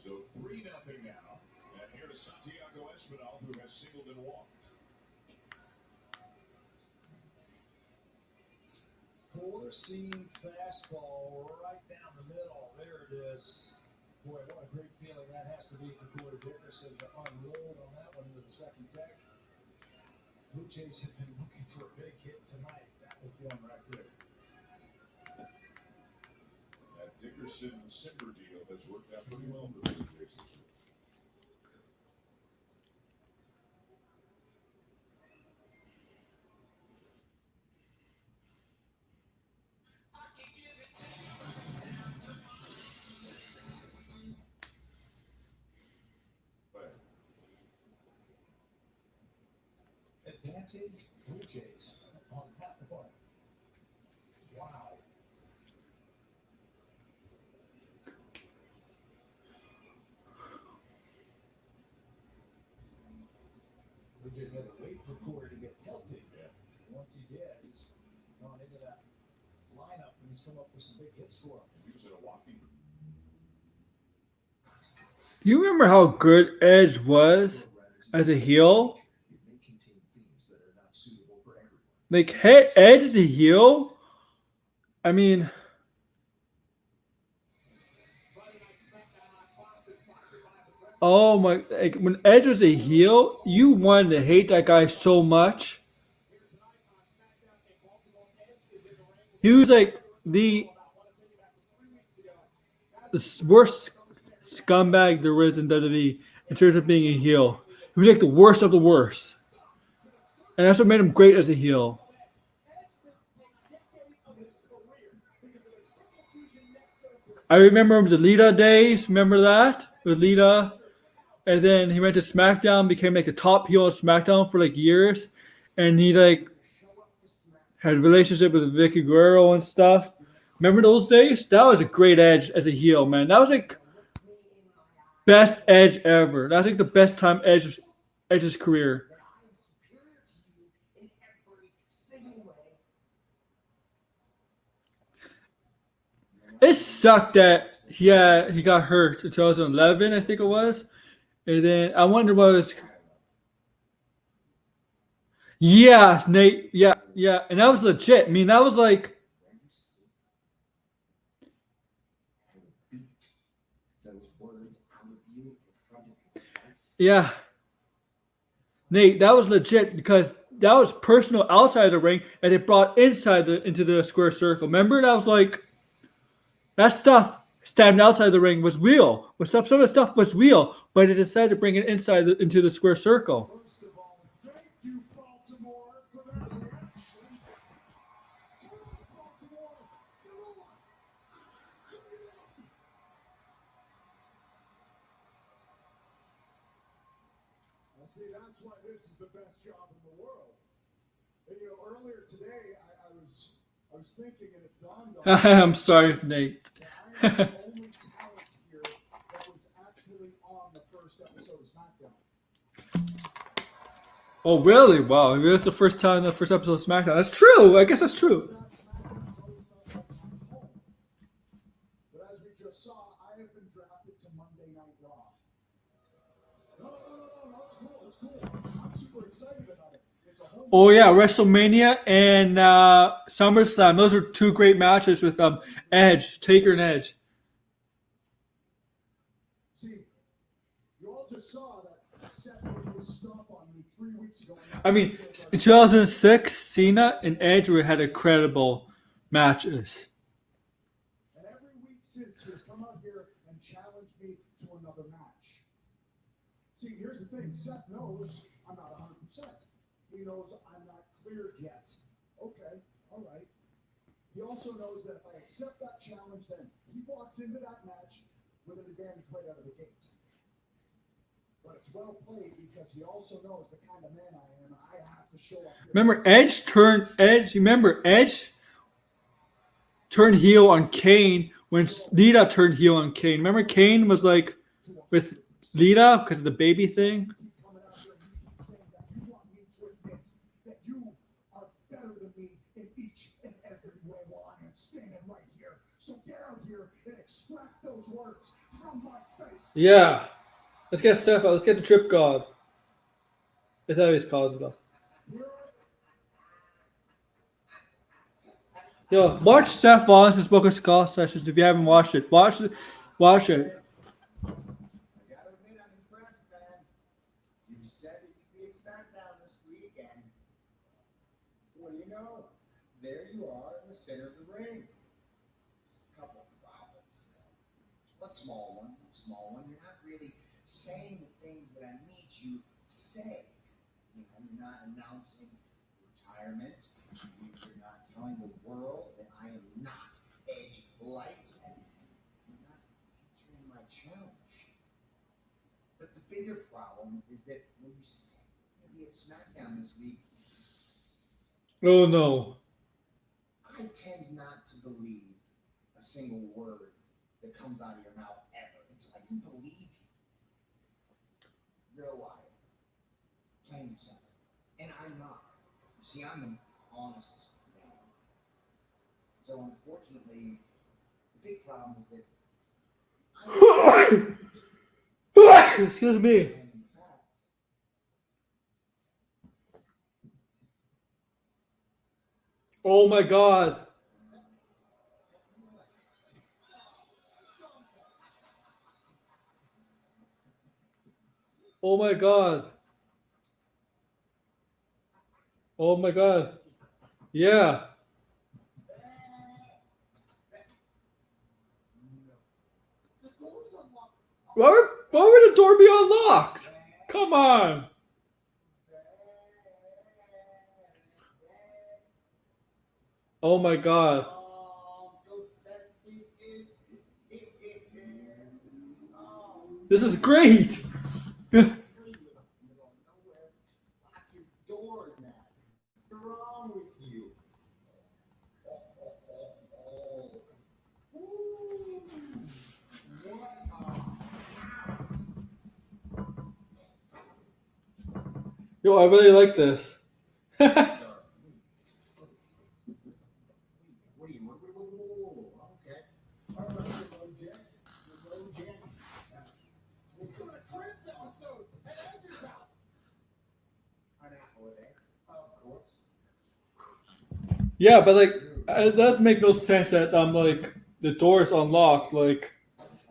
so 3-0 now. And here is Santiago Espinal, who has singled and walked. Four-seam fastball right down the middle. There it is. Boy, what a great feeling that has to be for Corey Dickerson to unroll on that one into the second deck. Blue Jays have been looking for a big hit tonight. That was one right there. That Dickerson-Simber deal has worked out pretty well for the Blue Jays this year. Advantage Blue Jays on that one. Wow. Blue Jays had to wait for Corey to get healthy. Yeah. Once he did, he's gone into that lineup and he's come up with some big hits for him. He was in a walking. You remember how good Edge was as a heel? It may contain themes that are not suitable for everyone. Like, hey, Edge as a heel? I mean, oh my, like when Edge was a heel, you wanted to hate that guy so much. He was like the worst scumbag there is in WWE in terms of being a heel. He was like the worst of the worst. And that's what made him great as a heel. I remember the Lita days. Remember that? With Lita. And then he went to SmackDown, became like the top heel of SmackDown for like years. And he like had a relationship with Vicky Guerrero and stuff. Remember those days? That was a great Edge as a heel, man. That was like best Edge ever. That's like the best time Edge's career. It sucked that he got hurt in 2011, I think it was. And then I wonder what was. Yeah, Nate. Yeah. And that was legit. I mean, that was like. Yeah. Nate, that was legit because that was personal outside the ring and it brought into the square circle. Remember? That was like. That stuff standing outside the ring was real. Some of the stuff was real, but it decided to bring it into the square circle. See, that's why this is the best job in the world. And earlier today, I was thinking, and it dawned on me. I'm sorry, Nate. I am the only talent here that was actually on the first episode of SmackDown. Oh, really? Wow. Maybe that's the first time the first episode of SmackDown. That's true. I guess that's true. But as we just saw, I have been drafted to Monday Night Raw. No, it's cool. I'm super excited about it. It's a whole Oh yeah, WrestleMania and SummerSlam. Those are two great matches with Edge, Taker, and Edge. See, you all just saw that Seth made his stomp on me 3 weeks ago. I mean, in 2006, Cena and Edge had incredible matches. And every week since, he has come out here and challenged me to another match. See, here's the thing. Seth knows I'm not 100%. He knows I'm not cleared yet. Okay, all right. He also knows that if I accept that challenge, then he walks into that match with an advantage right out of the gate. But it's well played because he also knows the kind of man I am, and I have to show up. Remember, Edge turned heel on Kane when Lita turned heel on Kane. Remember, Kane was like with Lita because of the baby thing. Coming out here and you keep saying that you want me to admit that you are better than me in each and every way while I am standing right here. So get out here and extract those words from my face. Yeah. Let's get Seth out. Let's get the Trip God. That's how he's called it. Yo, watch Seth Rollins' Book of Skull sessions if you haven't watched it. Watch it. I gotta admit, I'm impressed, man. You said that you'd be at SmackDown this weekend. What do you know? There you are in the center of the ring. A couple of problems, though. What small one? You're not really saying the things that I need you to say. You're not announcing retirement. You're not telling the world that I am not Edge Light. You're not answering my challenge. But the bigger problem is that when you say you're going to be at SmackDown this week, Oh no. I tend not to believe a single word that comes out of your mouth ever. And so I can believe you. You're a liar. Plain and simple. And I'm not. See, I'm an honest man. So unfortunately, the big problem is that Excuse me. in fact, Oh my God. Oh my God. Oh my God. Yeah. Why would the door be unlocked? Come on. Oh my god. This is great. Doors, man. What's wrong with you? Yo, I really like this. What do you? Okay. All right, hello, Jack. Hello, Jack. We're doing a Prince episode at Andrew's house. An apple a day. Of course. Yeah, but like it does make no sense that like the door is unlocked. Like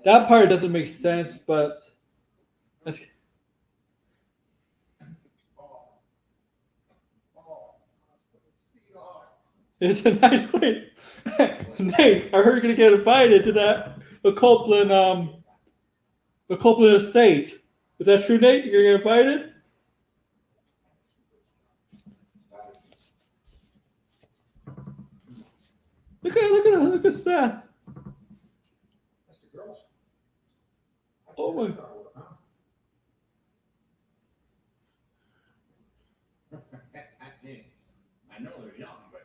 that part doesn't make sense, but that's, it's a nice place. Nate, I heard you're gonna get invited to that the Copeland estate. Is that true, Nate? You're gonna get invited? Look at Seth. That's the girls. Oh my. I know they're young, but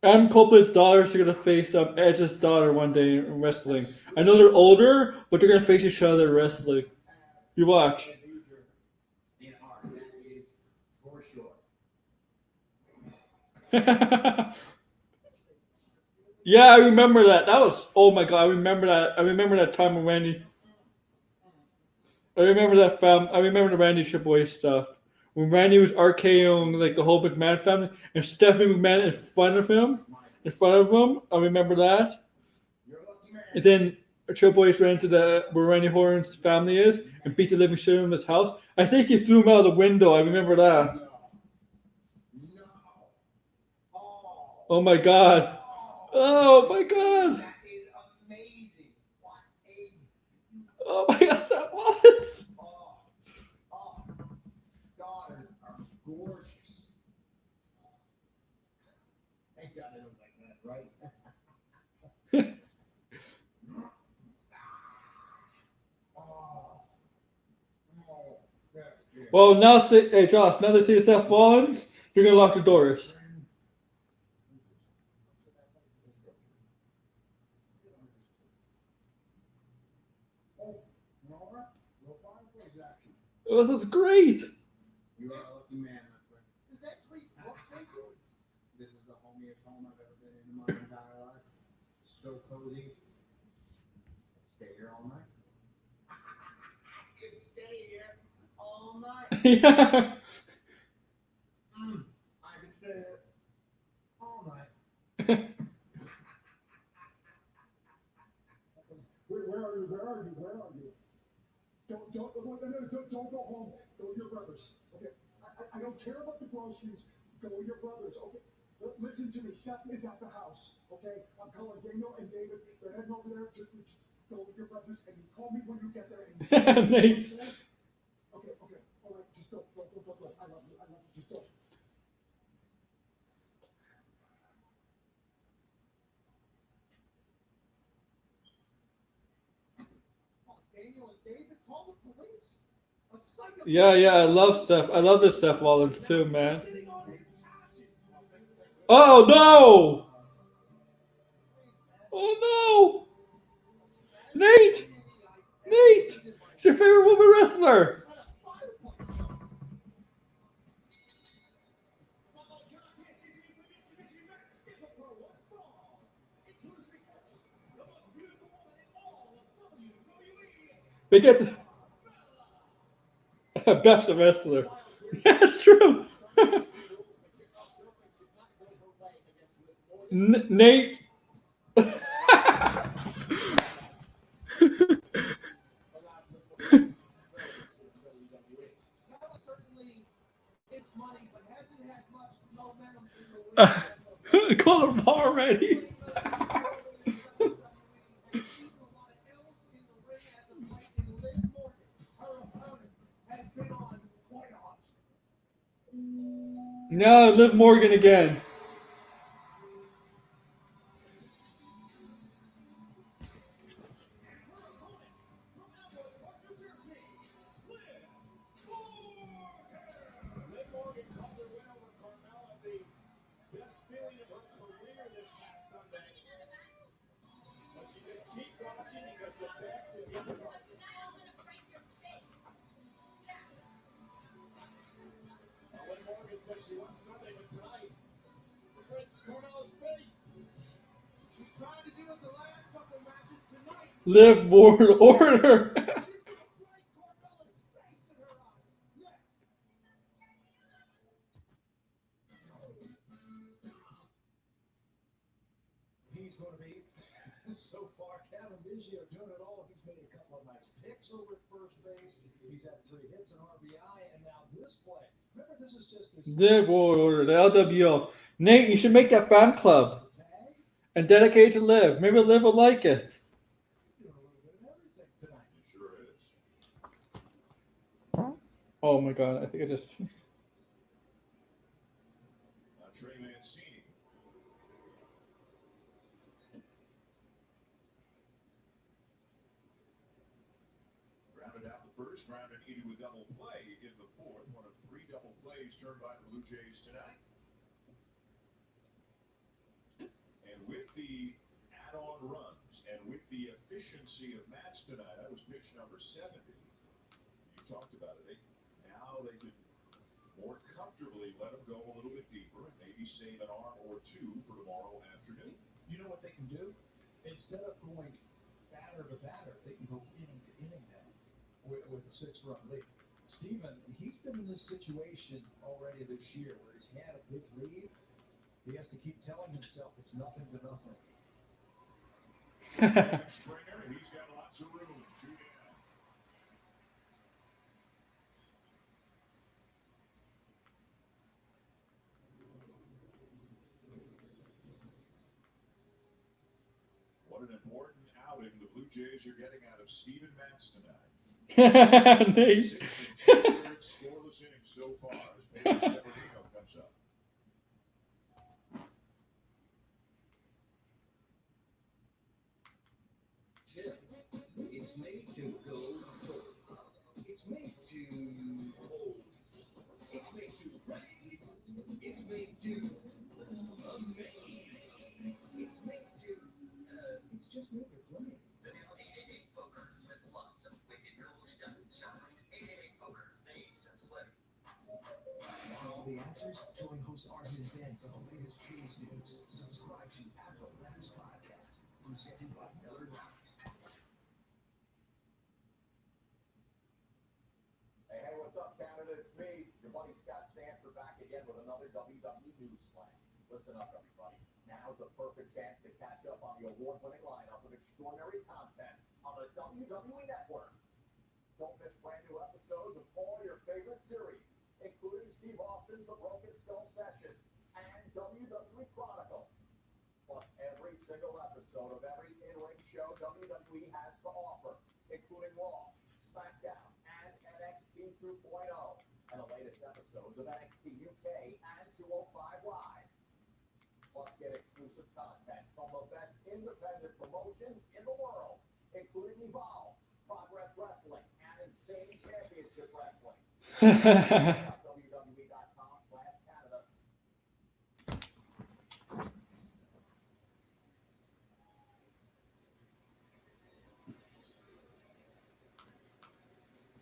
Adam Copeland's daughter is gonna face Edge's daughter one day in wrestling. I know they're older, but they're gonna face each other in wrestling. You watch. in art, that is for sure. Yeah, I remember that. That was oh my god. I remember that. I remember that time when Randy. I remember that I remember the Randy Triple H stuff when Randy was RKOing like the whole McMahon family and Stephanie McMahon in front of him. I remember that. You're a lucky man. And then Triple H ran into where Randy Orton's family is and beat the living shit out of his house. I think he threw him out of the window. I remember that. No. Oh my god. Oh my god. That is amazing. What a Oh my god, Seth Rollins. daughters are gorgeous. Thank God I don't like that, right? That's good. Well, now hey Josh, now they see Seth Rollins, you're gonna lock the doors. Oh, this is great. You are a lucky man, my friend. This actually looks like good. This is the homiest home I've ever been in my entire life. So cozy. Stay here all night. I can stay here all night. Yeah. I can stay here all night. Where are you? Where are you? Where are you? Don't go home. Go to your brothers. Okay. I don't care about the groceries. Go to your brothers. Okay. Listen to me. Seth is at the house. Okay. I'm calling Daniel and David. They're heading over there. Just go with your brothers and you call me when you get there. And you Nate. Okay. All right. Just go. Go. I love you. Just go. Daniel and David call the police. A psychopath Yeah, I love Seth. I love this Seth Rollins too, man. sitting on his ashes. Oh no! Oh no! Nate! Nate! It's your favorite woman wrestler! They get the best wrestler. Yeah, it's true. Nate. Certainly is money, but hasn't had much momentum in the league. Call him already. Her opponent has been on Now Liv Morgan again. Liv Morgan called her win over Carmella the best feeling of her career this past Sunday. But she said, keep watching because the best is yet to come. Liv Morgan said she won Sunday, but tonight, look at Carmella's face. She's trying to do it the last couple of matches tonight. Liv Morgan order. She's gonna break Carmella's face in her eyes. Next. He's going to be, so far, Kevin Biggio doing it all. He's made a couple of nice picks over at first base. He's had 3 hits, an RBI, and now this play. Remember, this is just his Liv order, the LWO. Nate, you should make that fan club tag. and dedicate it to Liv. Maybe Liv will like it. Doing a little bit of everything tonight. It sure is. Oh my god, I think I just. Trey Mancini. Grounded out the first, grounded into a double play in the fourth. One of 3 double plays turned by the Blue Jays tonight. And with the add-on runs and with the efficiency of Mats tonight, that was pitch number 70. You talked about it. Now they can more comfortably let them go a little bit deeper and maybe save an arm or 2 for tomorrow afternoon. You know what they can do? Instead of going batter to batter, they can go inning to inning now with a 6-run lead. Steven, he's been in this situation already this year where he's had a big lead. He has to keep telling himself it's nothing to nothing. Springer, he's got lots of room. 2 down. What an important outing the Blue Jays are getting out of Steven Matz tonight. Nate. 6 2/3 scoreless innings so far as Pedro Severino comes up. It's made to go cold. It's made to hold. It's made to praise. It's made to amaze. It's made to, it's just made to play. The new 888 poker with lots of wicked cool stuff inside. 888 poker, made to play. Want all the answers? Join host Arvin and Ben for the latest trees news. Subscribe to Apple Letters Podcast, presented by Miller Lite. Hey, what's up, Canada? It's me, your buddy Scott Stanford, back again with another WWE News Slam. Listen up, everybody. Now's the perfect chance to catch up on the award-winning lineup of extraordinary content on the WWE Network. Don't miss brand new episodes of all your favorite series, including Steve Austin's The Broken Skull Session and WWE Chronicle. Plus, every single episode of every in-ring show WWE has to offer, including Raw, Smackdown, and NXT 2.0, and the latest episodes of NXT UK and 205 Live. Plus, get exclusive content from the best independent promotions in the world, including Evolve, Progress Wrestling, and Insane Championship Wrestling. WWE.com/Canada.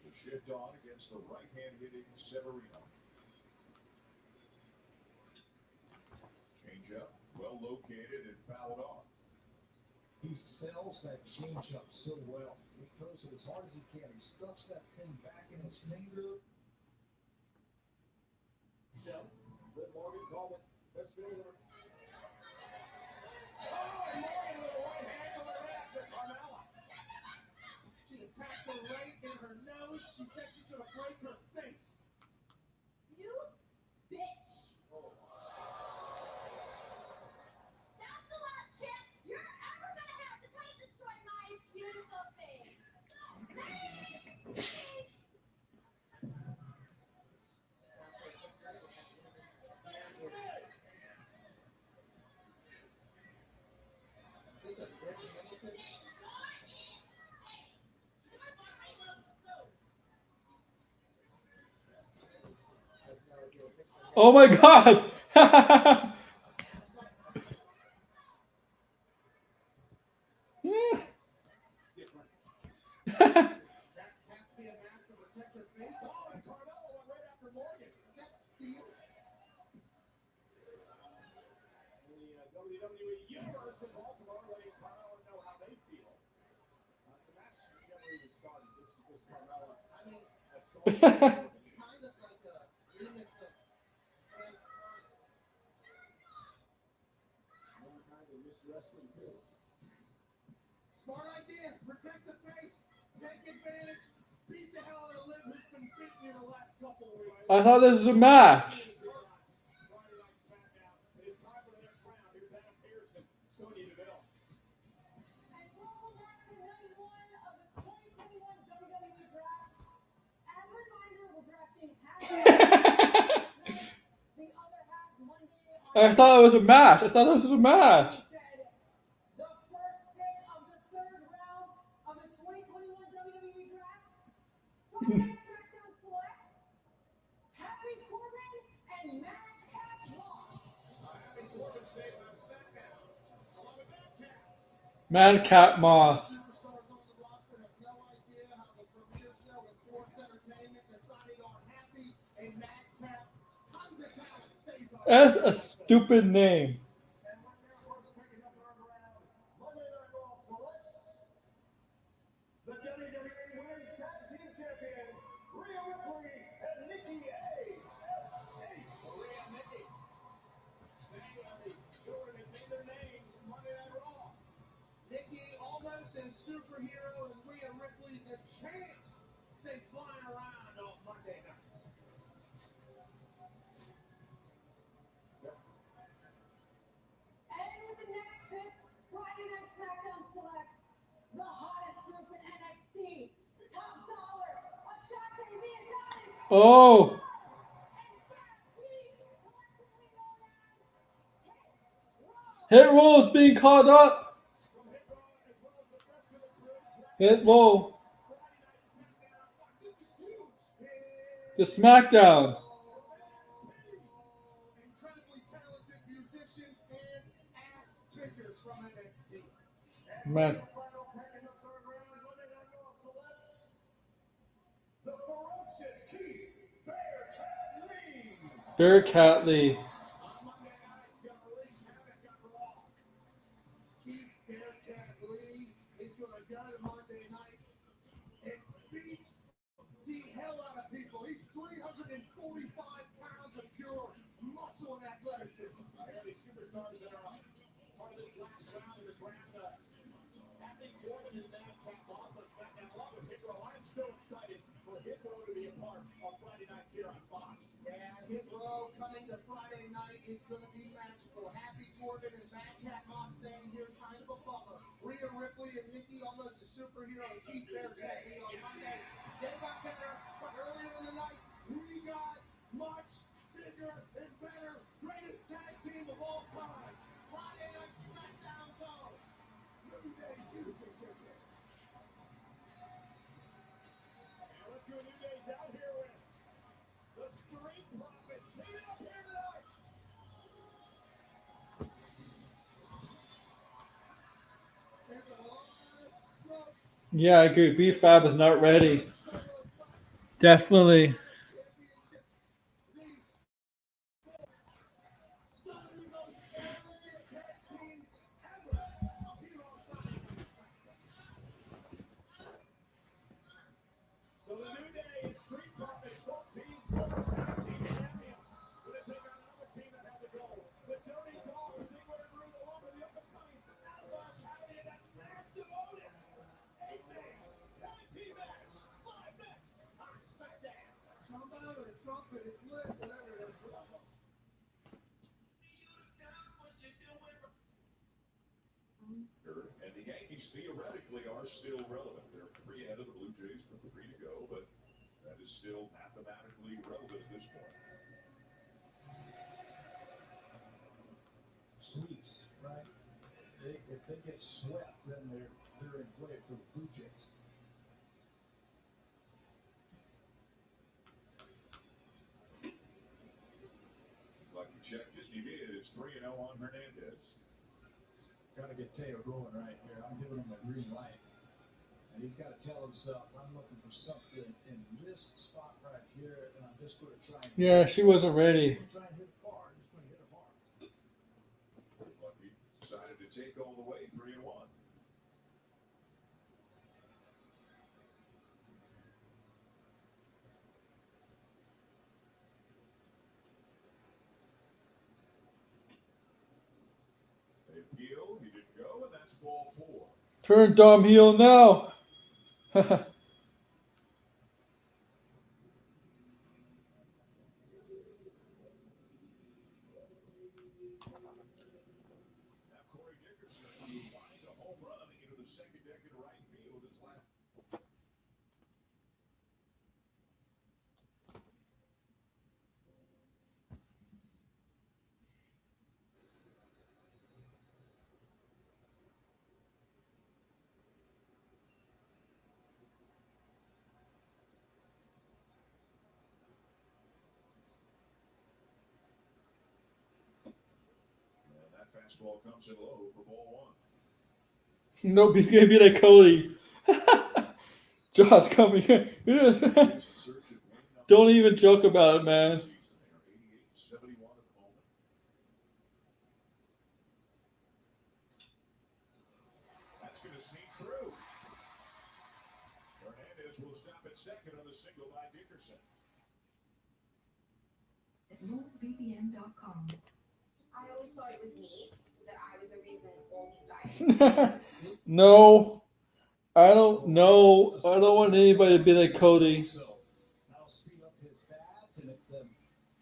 The shift on against the right-hand hitting Severino. Change up, well located and fouled off. He sells that changeup so well. He throws it as hard as he can. He stuffs that thing back in his finger. So, Liv Morgan called it best failure. Oh, and Morgan with a right hand to her after Carmella. She attacked her right in her nose. She said she's going to break her face. You bitch. That's the last chance you're ever gonna have to try to destroy my beautiful face. Oh my god! That has to be a mask to protect her face. Oh, and Carmelo went right after Morgan. Is that steel? In the WWE Universe in Baltimore, letting Carmelo know how they feel. The match never even started. This Carmelo. I mean, a story kind of like a remix of Mankind and Miss Wrestling too. Smart idea. Protect the face. Take advantage. Beat the hell out of Liv, who's been beating you the last couple of weeks. I thought this was a match. Friday Night Smackdown. It is time for the next round. Here's Adam Pearson, Sonya Deville. And welcome back to night one of the 2021 WWE Draft. As a reminder, we're drafting half the other half Monday. I thought it was a match. I thought this was a match. The first pick of the third round of the 2021 WWE Draft. Friday Night Smackdown selects Happy Corbin and Madcap Moss. Happy Corbin stays on SmackDown. Along with Madcap. Madcap Moss. Superstars on the roster have no idea how the premier show in sports entertainment decided on Happy and Madcap. Tons of talent stays on. That's a stupid name. And when they're first picking up their round, Monday Night Raw selects the WWE Women's Tag Team Champions, Rhea Ripley and Nikki A.S.H. Rhea and Nikki. Staying on the children that made their names in Monday Night Raw. Nikki almost a superhero and Rhea Ripley the champs stay flying around on Monday night. And with the next pick, Friday Night Smackdown selects the hottest group in NXT, Top Dollar, Ashante the Adonis, Oh, and Jack Lee, collectively known as Hit Roll is being called up. From Hit Row as well as the rest of the crew, Hit Roll. Friday Night Smackdown. This is huge. The Smackdown. Incredibly talented musicians and ass kickers from NXT. Man. Final pick in the third round, Monday Night Raw selects the ferocious Keith Bearcat Lee. Bearcat Lee. On Monday night, it's gonna release havoc on Raw. Keith Bearcat Lee is gonna go to Monday nights and beat the hell out of people. He's 345 pounds of pure muscle and athleticism. And these superstars that are part of this last round of the draft. Happy Corbin and Madcap Moss on SmackDown along with Hit Row. I'm so excited for Hit Row to be a part of Friday nights here on Fox. Yeah, Hit Row coming to Friday night is going to be magical. Happy Corbin and Madcap Moss staying here, kind of a bummer. Rhea Ripley and Nikki almost a superhero, and Keith Bearcat Lee on Monday. They got better, but earlier in the night, we got much bigger and better. Greatest tag team of all time. Friday Night Smackdown Zone. New Day music is here. And let's do a New Day's out here with the Street Profits teaming up here tonight. There's a lot of smoke. Yeah, I agree. B-Fab is not ready. Definitely. So the New Day and Street Profits, both teams, both tag team champions, going to take on another team that had the goal. The Dirty Dogs, Ziggler and Rude, along with the up-and-coming Outlaw Academy and that massive Otis. 8-man tag team match, live next on SmackDown. Trombone or trumpet, it's lit, whatever it is. And the Yankees theoretically are still relevant. They're 3 ahead of the Blue Jays with 3 to go, but that is still mathematically relevant at this point. Sweeps, right? if they get swept, then they're in play for the Blue Jays. Like he checked it, and he did. It's 3-0 on Hernandez. Got to get Teo going right here. I'm giving him a green light. And he's got to tell himself, I'm looking for something in this spot right here, and I'm just going to try and Yeah, she wasn't ready. try and hit it far. I'm just going to hit it hard. But he decided to take all the way, 3-1. Heel, he didn't go, and that's ball 4. Turn Dom heel now. Now Corey Dickerson, who finds a home run into the second deck in right field, his last. And that fastball comes in low for ball 1. Nope, he's gonna be like Cody. Josh coming here. He's in search of win number Don't even joke about it, man. season. They are 88-71 at the moment. That's going to sneak through. Hernandez will stop at second on the single by Dickerson. At NorthVPN.com. I always thought it was me, that I was the reason all these died. No, I don't know. I don't want anybody to be like Cody. So that'll speed up his bat, and if the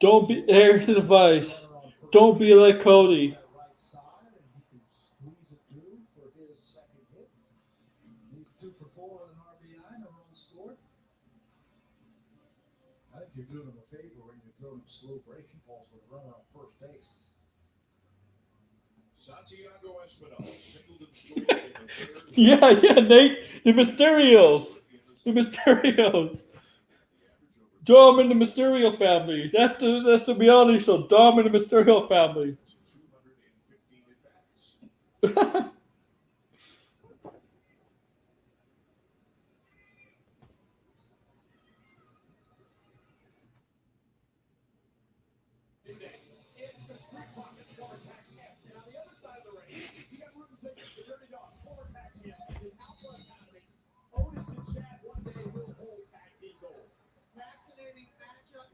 Don't be. Here's the advice. runner on first Don't be like Cody. that right side, and he can squeeze it through for his second hit. He's 2 for 4 with an RBI, no runs scored. I think you're doing him a favor when you throw him slow breaking balls with a runner on first base. Santiago Espinal singled and scored in the third. Yeah, Nate. The Mysterios. The Mysterios. Dom and the Mysterio family. That's the reality show. Dom and the Mysterio family. 215 at bats. Fascinating matchup.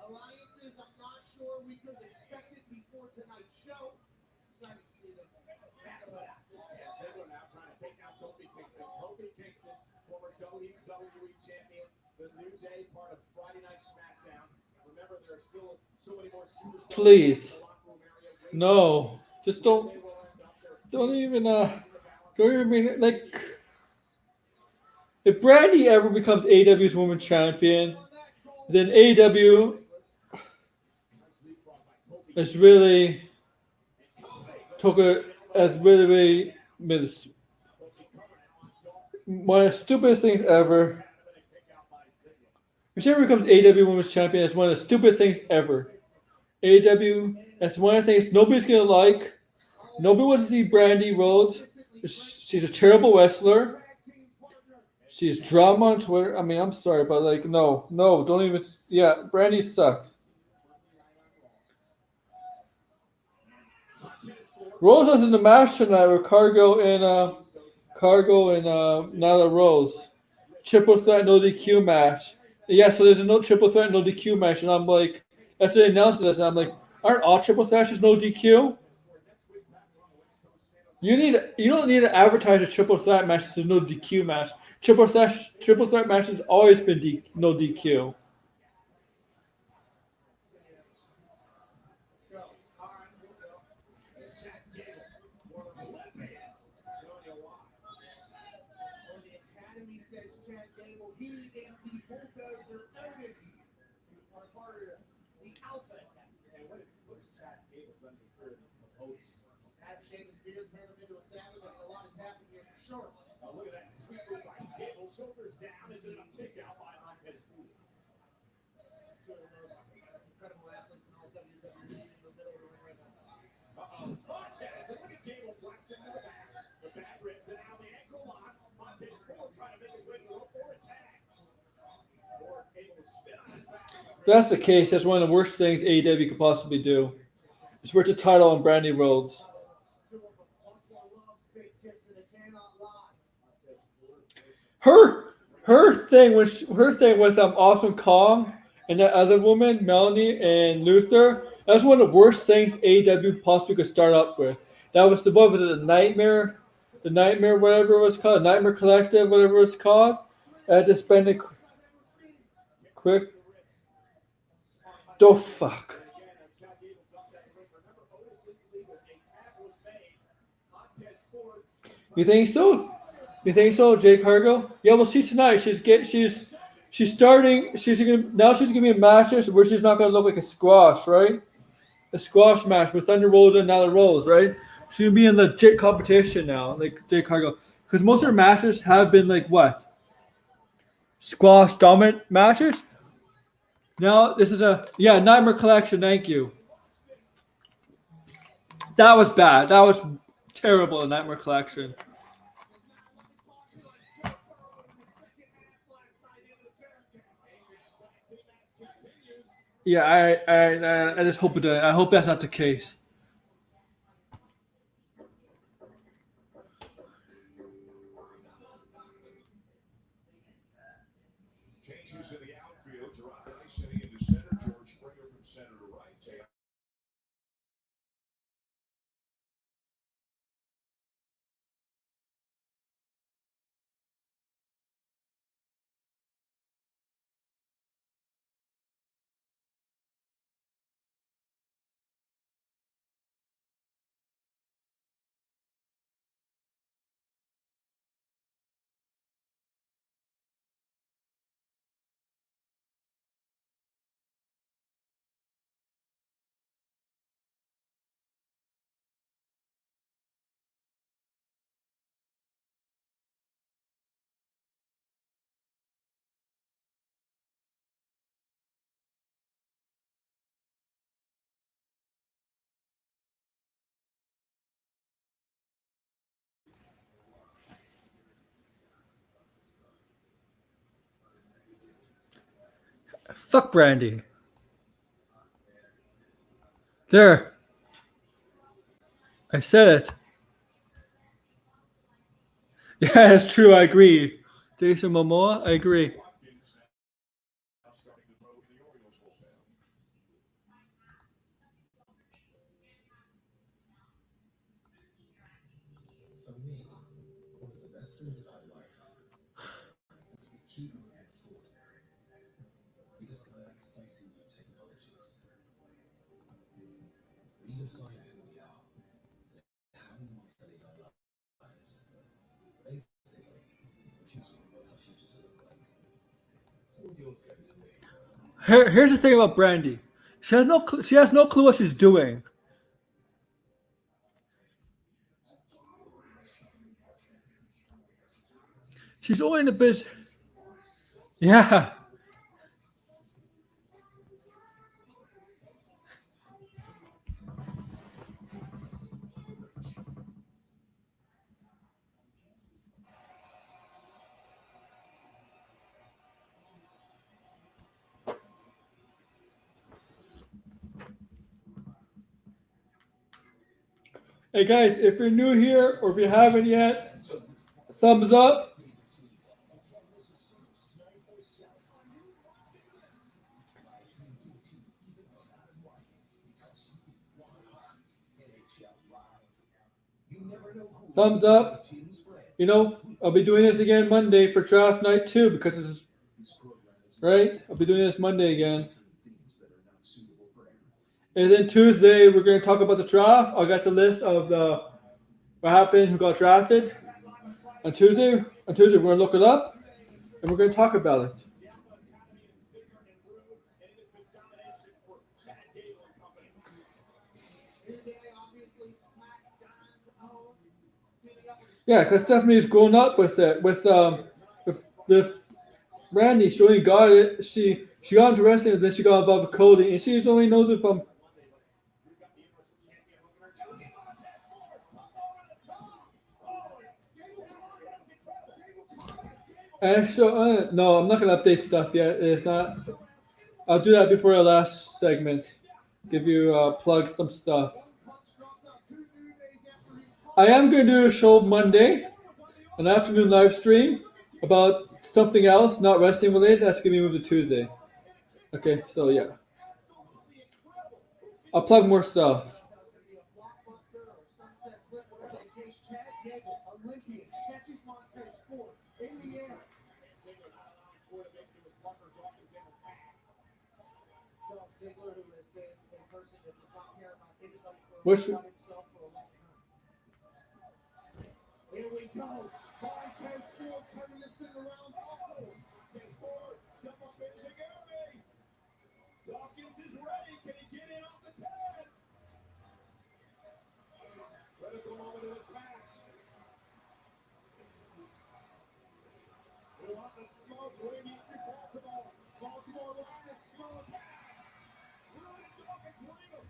Alliances, I'm not sure we could expect it before tonight's show. Excited to see them battle it out. Yeah, Ziggler now trying to take out Kofi Kingston. Kofi Kingston, former WWE champion, the New Day, part of Friday Night Smackdown. Remember, there are still so many more superstars Please. in the locker room area. No, just don't. They will end up there. Don't even. Don't even mean like. If Brandy ever becomes AEW's Women's Champion, then AEW is really took it as really one of the stupidest things ever. If she ever becomes AEW Women's Champion, it's one of the stupidest things ever. AEW, that's one of the things nobody's gonna like. Nobody wants to see Brandy Rhodes. She's a terrible wrestler. She's drama on Twitter. I mean, I'm sorry, but like, no, don't even. Yeah, Brandy sucks. Rose was in the match tonight with Cargo and Nyla Rose. Triple threat, no DQ match. Yeah, so there's a no triple threat, no DQ match, and I'm like, that's what they announced it as. And I'm like, aren't all triple threats no DQ? You don't need to advertise a triple threat match if there's no DQ match. Triple threat match has always been no DQ. When the Academy says Chad Gable, he and the Bulldozer Otis are part of the Alpha Academy. And what is Chad Gable done to spirit of Otis? Had Sheamus Beard turn him into a Look at that. Sweet move by Gable. Shoulders down. Is it a kick out by Montez Ford? Two of the most incredible athletes in all WWE in the middle of the ring right now. Montez. And look at Gable blast into the back. The back ribs. And now the ankle lock. Montez Ford trying to make his way to the rope for a tag. Ford able to spin on his back. If that's the case, that's one of the worst things AEW could possibly do. Is put the title on Brandy Rhodes. Two of them. Buffalo loves big kicks and they cannot lie. Her thing with Awesome Kong and that other woman, Melanie and Luther. That's one of the worst things AEW possibly could start up with. That was what was it, the Nightmare, whatever it was called, Nightmare Collective, whatever it was called. I had to spend it quick. The fuck. You think so? You think so, Jake Cargill? Yeah, we'll see tonight. She's starting. She's gonna be in matches where she's not gonna look like a squash, right? A squash match with Thunder Rosa and Nyla Rose, right? She's gonna be in legit competition now, like Jake Cargill, because most of her matches have been like what? Squash dominant matches. Now this is Nightmare Collection. Thank you. That was bad. That was terrible. The Nightmare Collection. Yeah, I just hope I hope that's not the case. Changes in the outfield. Gerard Rice sitting into center. George Springer from center to right. Fuck Brandy. There. I said it. Yeah, it's true. I agree. Jason Momoa, I agree. Starting to throw in the Orioles bullpen. For me, one of the best things about life is that we keep moving forward. We discover exciting new technologies, redefine who we are, and how we want to live our lives. Basically, we choose what we want our future to look like. So what's yours going to be? Here's the thing about Brandy. She has no clue what she's doing. She's only in the business. Yeah. Hey guys, if you're new here or if you haven't yet, thumbs up. Thumbs up. You know, I'll be doing this again Monday for draft night too because it's right. I'll be doing this Monday again. And then Tuesday we're going to talk about the draft. I got the list of what happened, who got drafted. On Tuesday we're going to look it up and we're going to talk about it. Today, obviously, Smackdown's own Yeah, because Stephanie's grown up with it. With Randy, she only got it. She got into wrestling, and then she got involved with Cody, and she only knows it from. And so, no, I'm not gonna update stuff yet. It's not. I'll do that before the last segment. Give you plug some stuff. I am gonna do a show Monday, an afternoon live stream about something else, not wrestling related. That's gonna be moved to Tuesday. Okay, so yeah, I'll plug more stuff. Which Here we go. Montez Ford turning this thing around. Montez Ford, step up and check it out, baby. Dawkins is ready. Can he get in off the 10? Critical moment of this match. We want the smoke. Where needs to be Baltimore. Baltimore wants the smoke. Roode and Dawkins ring him.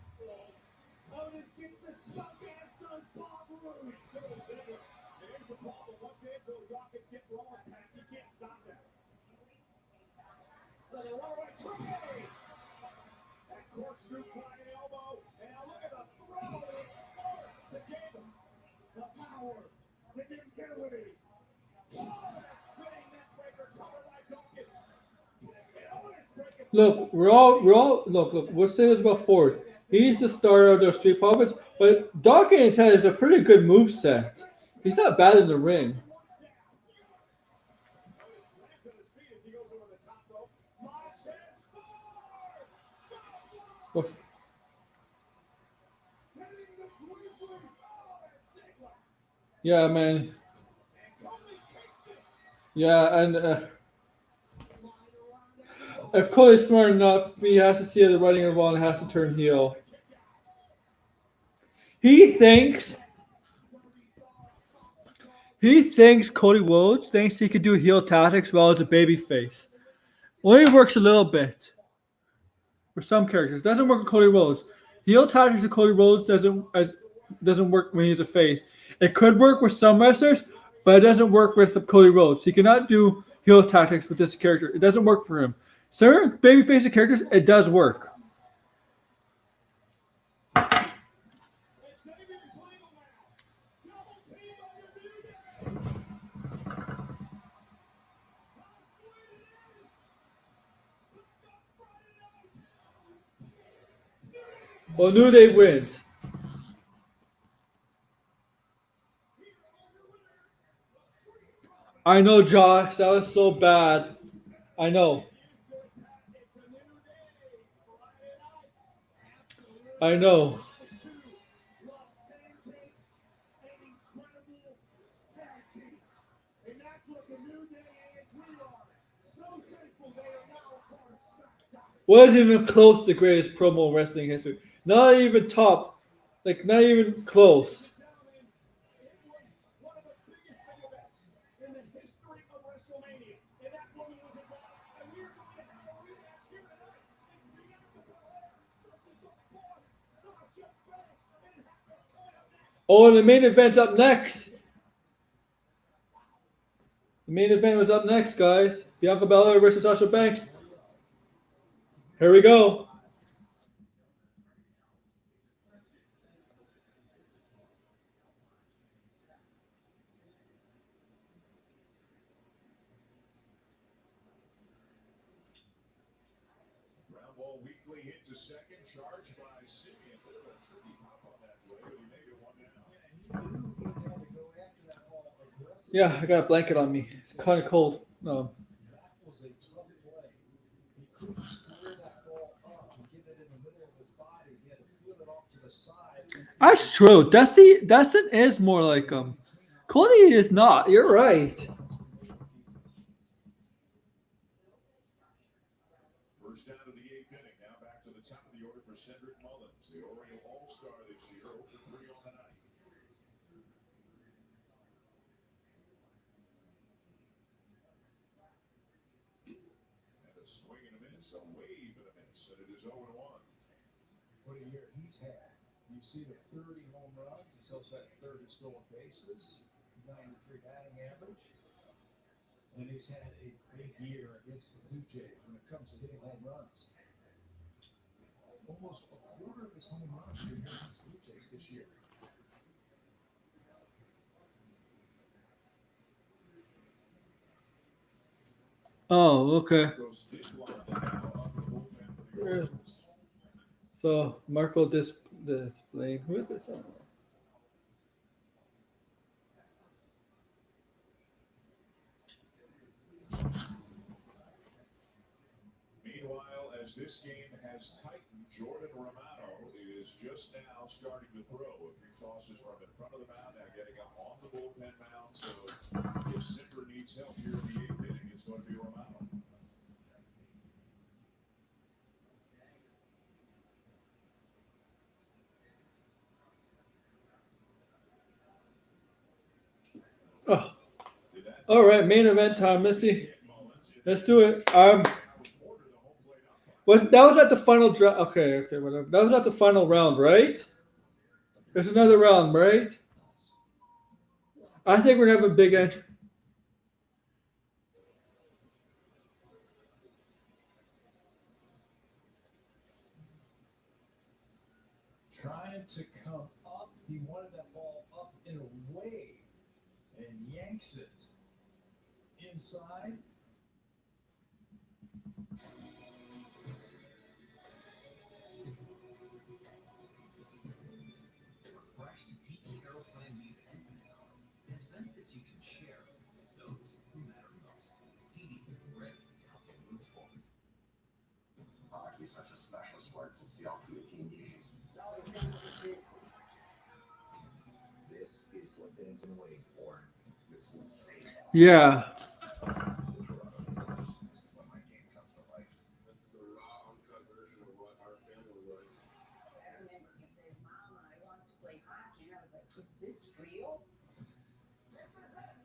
Otis gets the smoke, as does Bob Roode. So does Ziggler. Here's the problem. Once Angelo Dawkins get rolling, Pat, you can't stop that. Look at Rowan Trey. That corkscrew flying elbow. And now look at the throw. It's Ford to give him the power, the ability. Oh, that spinning neck breaker covered by Dawkins. And Otis breaking. Look, we're all look. We'll say this about Ford. He's the star of the Street Profits, but Dawkins has a pretty good move set. He's not bad in the ring. But, yeah, man. Yeah, and if Cody's smart enough, he has to see the writing on the wall and has to turn heel. He thinks Cody Rhodes thinks he could do heel tactics well as a babyface. Only works a little bit for some characters. Doesn't work with Cody Rhodes. Heel tactics with Cody Rhodes doesn't work when he's a face. It could work with some wrestlers, but it doesn't work with Cody Rhodes. He cannot do heel tactics with this character. It doesn't work for him. Certain babyface characters, it does work. Well, New Day wins. I know, Josh. That was so bad. I know. I know. Wasn't even close to the greatest promo in wrestling history. Not even top. Like, not even close. Oh, and the main event's up next. The main event was up next, guys. Bianca Belair versus Sasha Banks. Here we go. Roundball weekly hit to second, charged by Simeon. Bit of a tricky hop on that play, but he made it one down. Yeah, I got a blanket on me. It's kind of cold. No. That's true. Dustin is more like him. Cody is not. You're right. First down of the eighth inning. Now back to the top of the order for Cedric Mullins, the Oriole All-Star this year, over 3 on the night. swing and a miss, a wave and a miss, and it is 0-1. What a year he's had. You see the 30 home runs. He's also had 30 stolen bases, 93 batting average. And he's had a big year against the Blue Jays when it comes to hitting home runs. Almost a quarter of his home runs are here against the Blue Jays this year. Oh, okay. Goes Diplock now up the bullpen for the Yeah. Orioles. So Marco display. Who is this? Oh. Meanwhile, as this game has tightened, Jordan Romano is just now starting to throw. A few tosses from in front of the mound, now getting up on the bullpen mound. So if Simper needs help here in the 8th inning, it's going to be Romano. Oh. All right, main event time, Missy. Let's do it. That was at the final draft. Okay, whatever. That was at the final round, right? There's another round, right? I think we're gonna have a big entry. Trying to come up. He wanted that ball up and away. And yanks it inside. Refreshed Tiki Aeroplan Visa Infinite card has benefits you can share with those who matter most. Tiki, ready to help you move forward. He's such a specialist for the CLT team. This is what fans been waiting for. This will save all. Yeah. The Toronto Blues. This is when my game comes to life. This is a raw, uncut version of what our family was like. I remember he says, Mama, I want to play hockey. And I was like, is this real? This is it.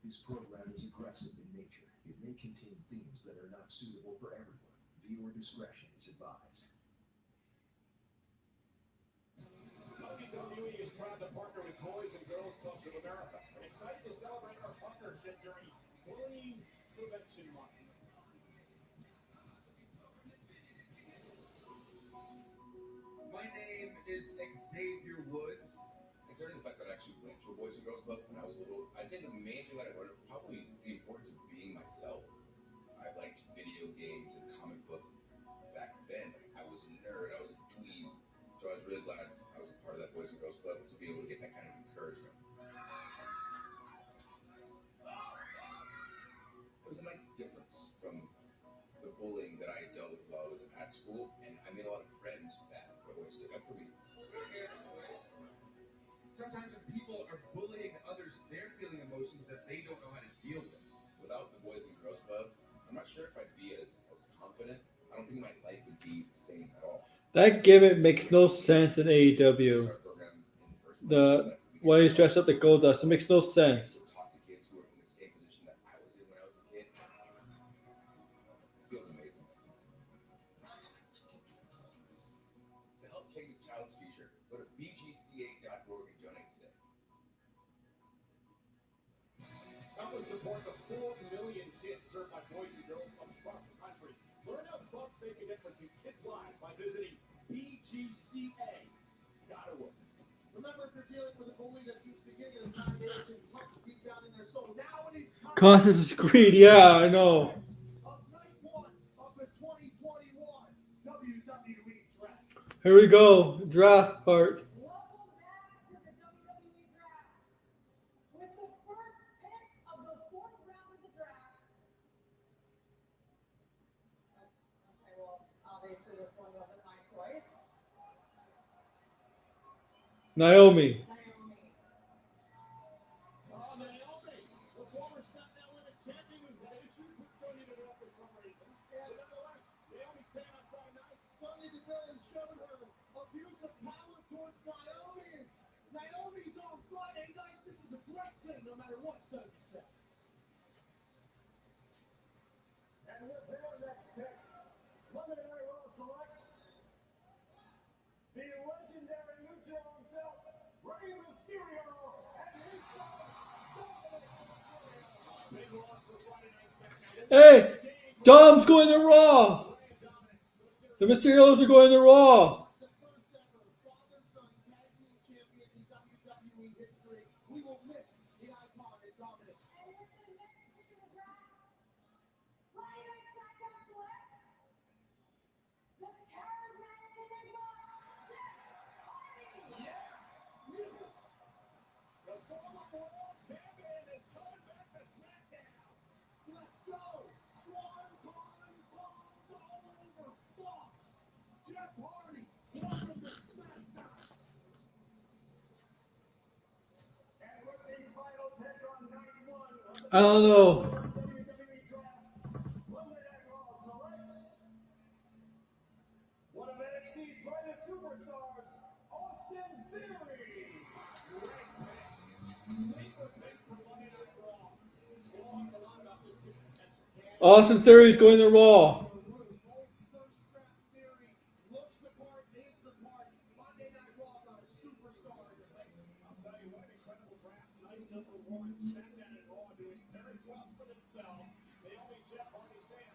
This program is aggressive in nature. It may contain themes that are not suitable for everyone. Viewer discretion is advised. WWE is proud to partner with Boys and Girls Clubs of America. And excited to celebrate our partnership during Bullying Prevention Month. My name is Xavier Woods. Concerning the fact that I actually went to a Boys and Girls Club when I was little, I'd say the main thing that I learned probably the importance of being myself. I liked video games and comic books. Back then, I was a nerd, I was a dweeb. So I was really glad I was a part of that Boys and Girls Club to be able to get that kind of encouragement. It was a nice difference from the bullying that I dealt with while I was at school, and I made a lot of friends that always stood up for me. Sometimes when people are bullying others, they're feeling emotions that they don't know how to deal with. Without the Boys and Girls Club, I'm not sure if I'd be as confident. I don't think my life would be the same at all. That gimmick makes no sense in AEW. The way he's dressed up like Goldust, it makes no sense. Talk to kids who are in the same position that I was in when I was a kid. It feels amazing. To help change a child's future, go to bgca.org and donate today. Help us support the 4 million kids served by Boys and Girls Clubs across the country. Learn how clubs make a difference in kids' lives by visiting bgca.org. Remember, if you're dealing with a bully that since the beginning of the time they have this punch deep down in their soul, now it is time. Constance Creed, yeah, I know. Of night one of the 2021 WWE Draft. Here we go, draft part. Welcome back to the WWE Draft. With the first pick of the 4th round of the draft. Okay, well, obviously this one wasn't my choice. Naomi. Naomi. Naomi, the former SmackDown Women's Champion who's had issues with Sonya Deville. villain showed her abuse of power towards Naomi. Naomi's on Friday nights. This is a great thing, no matter what side you say. And with their next pick, Monday Night Raw selects the legendary Lucha himself, Rey Mysterio, and his son, big loss for Friday Night SmackDown. Hey, Dom's going to Raw. The Mysterios are going to Raw. The first ever father-son tag team champions in WWE history. We will miss the icon and dominance. And with the next pick of the draft, Friday Night SmackDown selects the charismatic enigma, Jeff Hardy. Yes! The former world champion is coming back to SmackDown. Let's go! Swan calling bombs all over Fox. Jeff Hardy, welcome to SmackDown. And with the final pick on night one of the I don't know. WWE Draft, Monday Night Raw selects one of NXT's brightest superstars, Austin Theory. Great picks. Sleeper pick for Monday Night Raw. We'll talk a lot about this kid's potential. Austin Theory's going to Raw. Thirst-trap Theory looks the part, is the part. Monday Night Raw got a superstar in the making. I'll tell you what, incredible draft. Night number one. SmackDown and Raw doing very well for themselves. They only Jeff Hardy stand.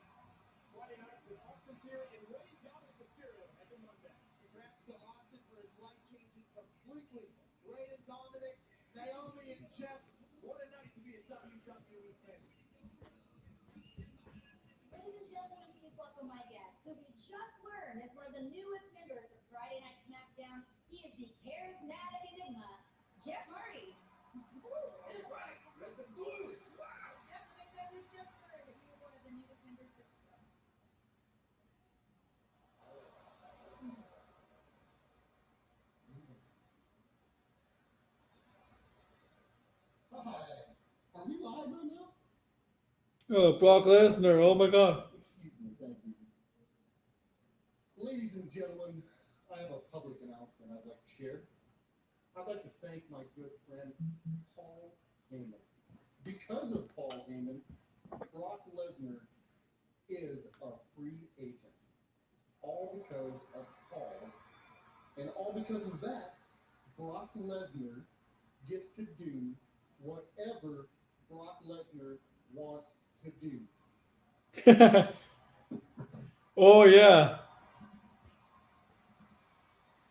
Friday nights with Austin Theory and Rey Dominic Mysterio every Monday. Congrats to Austin for his life changing completely. Rey and Dominic, Naomi and Jeff. What a night to be a WWE fan. Ladies and gentlemen, please welcome my guest, who we just learned is one of the newest members of Friday Night SmackDown. He is the charismatic enigma, Jeff Hardy. Right, red the blue. Jeff, like I said, we just learned that you were one of the newest members of Hi. Are we live right now? Oh, Brock Lesnar. Oh my God. Excuse me, thank you. Ladies and gentlemen, I have a public announcement I'd like to share. I'd like to thank my good friend Paul Heyman. Because of Paul Heyman, Brock Lesnar is a free agent. All because of Paul. And all because of that, Brock Lesnar gets to do whatever Brock Lesnar wants to do. Oh yeah.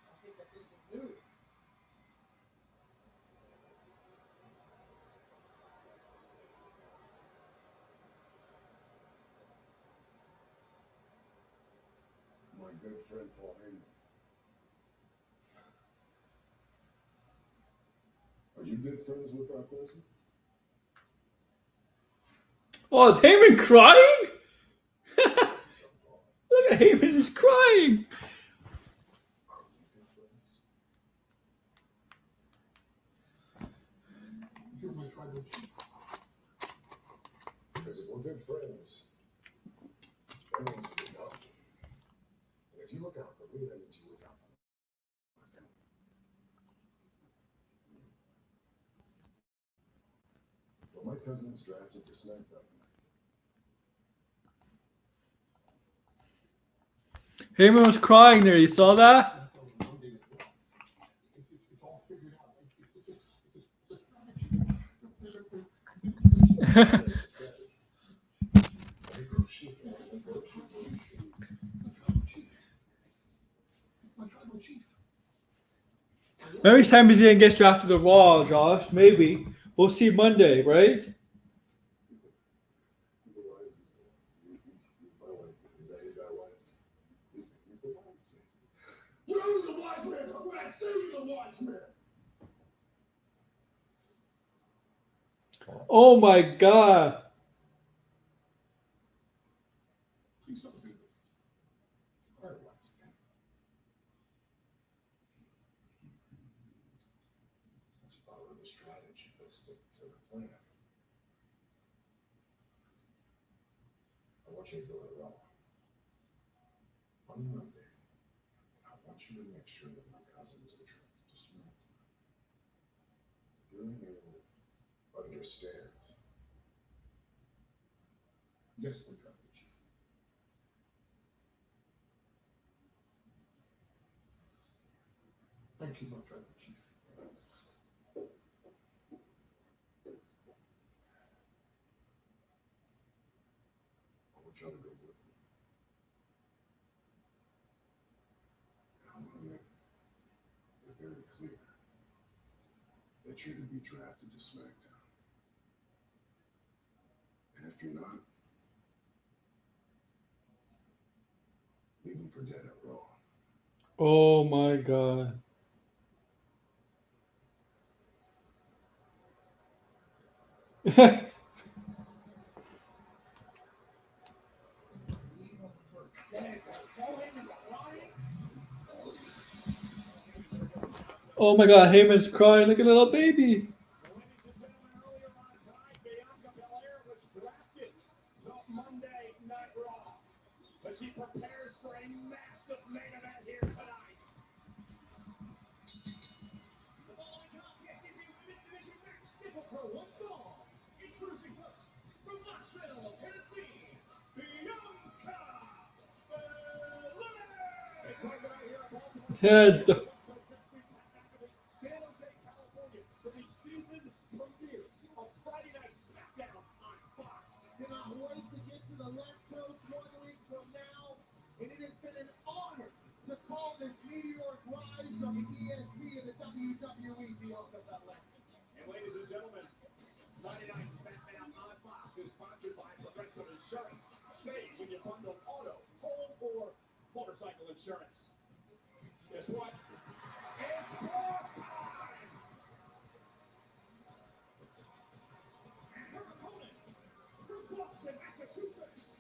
I think that's anything new. My good friend Paul Heyman. Are you good friends with Brock Lesnar? Oh, is Heyman crying? Look at Heyman, he's crying. You're my tribal chief. Because if we're good friends, that means you look out for me. And if you look out for me, that means you look out for my family. Well, my cousin's drafted to SmackDown. Heyman was crying there. You saw that? It's all figured out. It's a strategy. My tribal chief. Maybe Sami Zayn gets drafted to Raw, Josh. Maybe. We'll see Monday, right? You know the wise man. When I say you're the wise man. Oh my God. Please don't do this. All right, wise man. Let's follow the strategy. Let's stick to the plan. I want you to go to Raw on Monday you to make sure that my cousin's attracted to Smackdown. You understand? Yes, my tribal chief. Thank you, my tribal chief. I want y'all to go with me. And I want to make it very clear that you're to be drafted to SmackDown. And if you're not, leave them for dead at Raw. Oh my god. Leave him for dead. Call him and crying. Oh my god, Heyman's crying like a little baby. Ladies and gentlemen, earlier on tonight, Bianca Belair was drafted to Monday Night Raw as she prepares for a massive main event here tonight. The following contest is a women's division match scheduled for one fall. Introducing first, from Knoxville, Tennessee, Bianca Belair. And coming out here at Baltimore, Head. West Coast next week, San Jose, California, for the season premiere of Friday Night Smackdown on Fox. Cannot wait to get to the left coast 1 week from now, and it has been an honor to call this meteoric rise of the ESP and the WWE Bianca Belair. And ladies and gentlemen, Friday Night Smackdown on Fox is sponsored by Progressive Insurance. Save when you bundle auto, home, or motorcycle insurance. Guess what? It's boss time! And her opponent, from Boston, Massachusetts,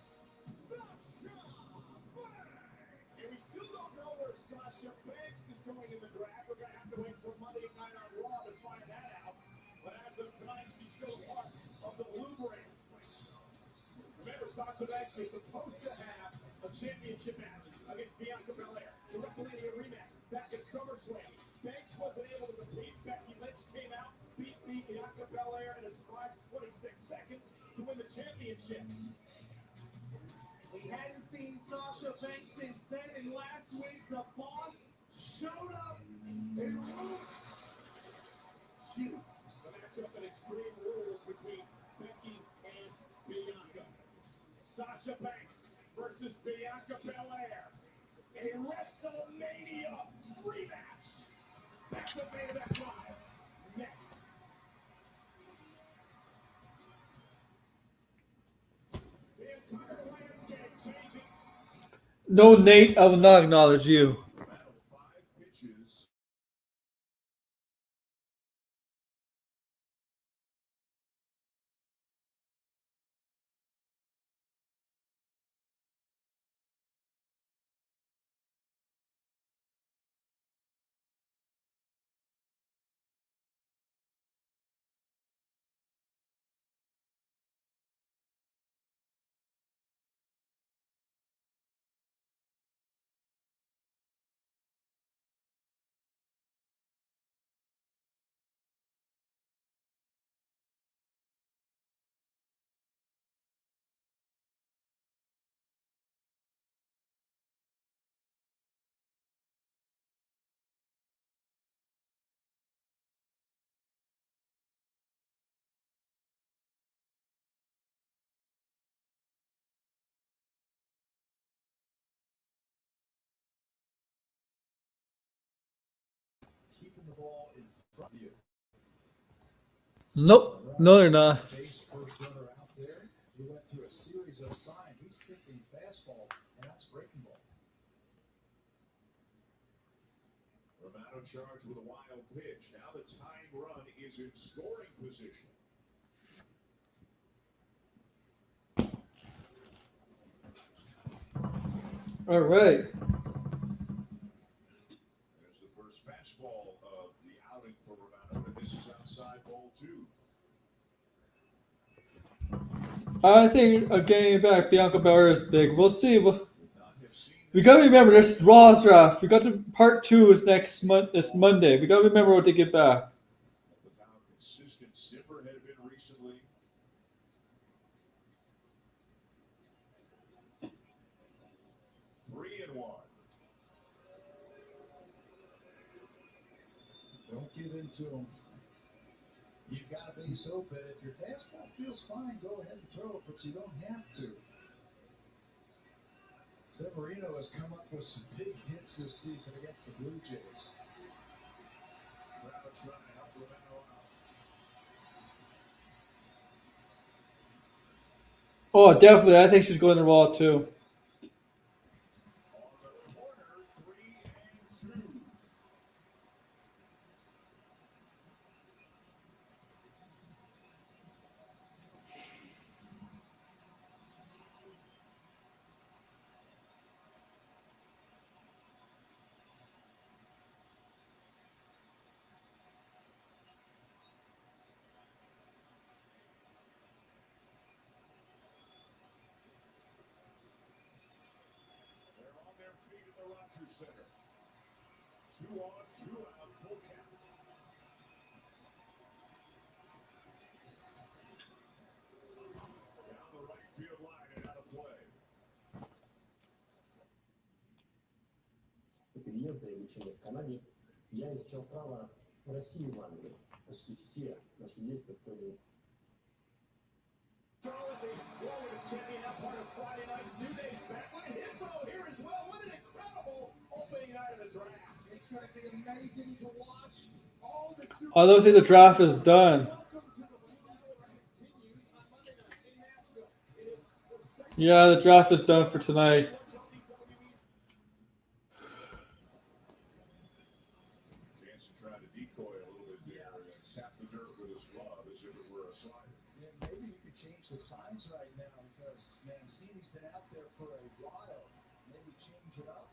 Sasha Banks! And we still don't know where Sasha Banks is going in the draft. We're going to have to wait until Monday night on Raw to find that out. But as of tonight, she's still part of the Blue Brand. Remember, Sasha Banks was supposed to have a championship match against Bianca Belair. The WrestleMania rematch back at SummerSlam. Banks wasn't able to compete. Becky Lynch came out, beat Bianca Belair in a surprise 26 seconds to win the championship. We hadn't seen Sasha Banks since then, and last week the boss showed up in Rome. Shoot. The matchup in Extreme Rules between Becky and Bianca. Sasha Banks versus Bianca Belair. A WrestleMania rematch. That's a main event live. Next. The entire landscape changes. No, Nate, I will not acknowledge you. Battle 5 pitches. Keeping the ball in front of you. Nope. No, they're not. Base first runner out there. He went through a series of signs. He's thinking fastball, and that's breaking ball. Romano charged with a wild pitch. Now the tying run is in scoring position. All right. There's the first fastball of the outing for Romano, and this is outside ball 2. I think getting back Bianca Belair is big. We'll see. Would not have seen We gotta remember this Raw draft. We got to part 2 is next month. This Monday. We gotta remember what they get back. With how consistent Zipper had been recently. Three and one. Don't give in to them. You've got a base open. If your fastball feels fine, go ahead and throw it, but you don't have to. Severino has come up with some big hits this season against the Blue Jays. Crowd trying to help Romano out. Oh, definitely. I think she's going to Raw too. On the corner, 3-2. They're on their feet at the Rogers Center. 2 on, 2 out, full count. Down the right field line and out of play. Переезда и обучения в Канаде я изучал право в России и в Англии. Почти все наши действия были. Charlotte, the Warriors champion, now part of Friday night's New Day's back. What a hit throw here as well. What an incredible opening night of the draft. It's going to be amazing to watch. All the super I don't think the draft is done. Yeah, the draft is done for tonight. Jansen tried to decoy a little bit there and tap the dirt with his glove as if it were a slider. Yeah, maybe you could change the signs right now because Mancini's been out there for a while. Maybe change it up.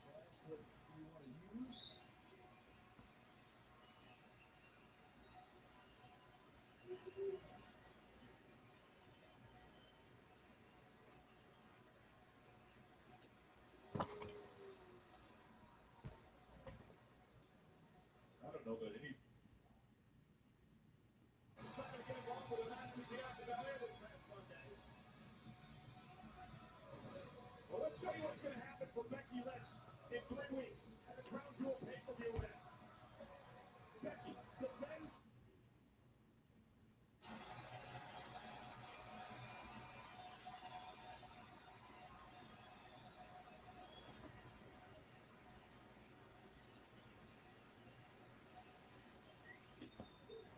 That's what you want to use. I don't know that any. He's not going to get involved with a match with Bianca Belair this past Sunday. Well, let's show you what's going to happen for Becky Lynch in 3 weeks at the Crown Jewel pay-per-view event. Becky defends.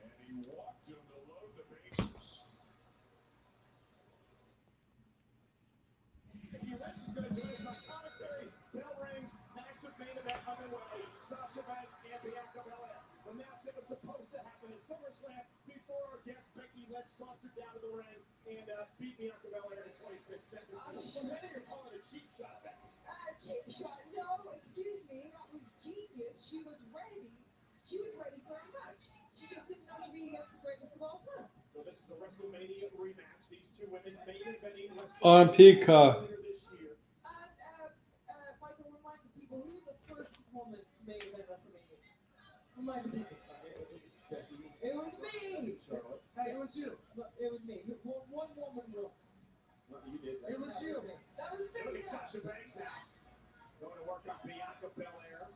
And he walked him to load the bases. Becky Lynch is going to join us on commentary. Bell rings. Massive main event underway. Sasha Banks and Bianca Belair. The match that was supposed to happen at SummerSlam before our guest Becky Lynch sauntered down to the ring and beat Bianca Belair in 26 seconds. Well, many are calling it a cheap shot, Becky. Cheap shot? No, excuse me. That was genius. She was ready. She was ready for a match. She just didn't know to be against the greatest of all time. So this is the WrestleMania rematch. These two women main eventing On Peacock. earlier this year. Michael, remind the people who was the first woman main event WrestleMania. Remind the people. It was me. Charlotte. Hey, it was you. Look, it was me. One woman rule. Well, you did that. It was you. That was me. Look at Yeah. Sasha Banks now. Going to work on Bianca Belair.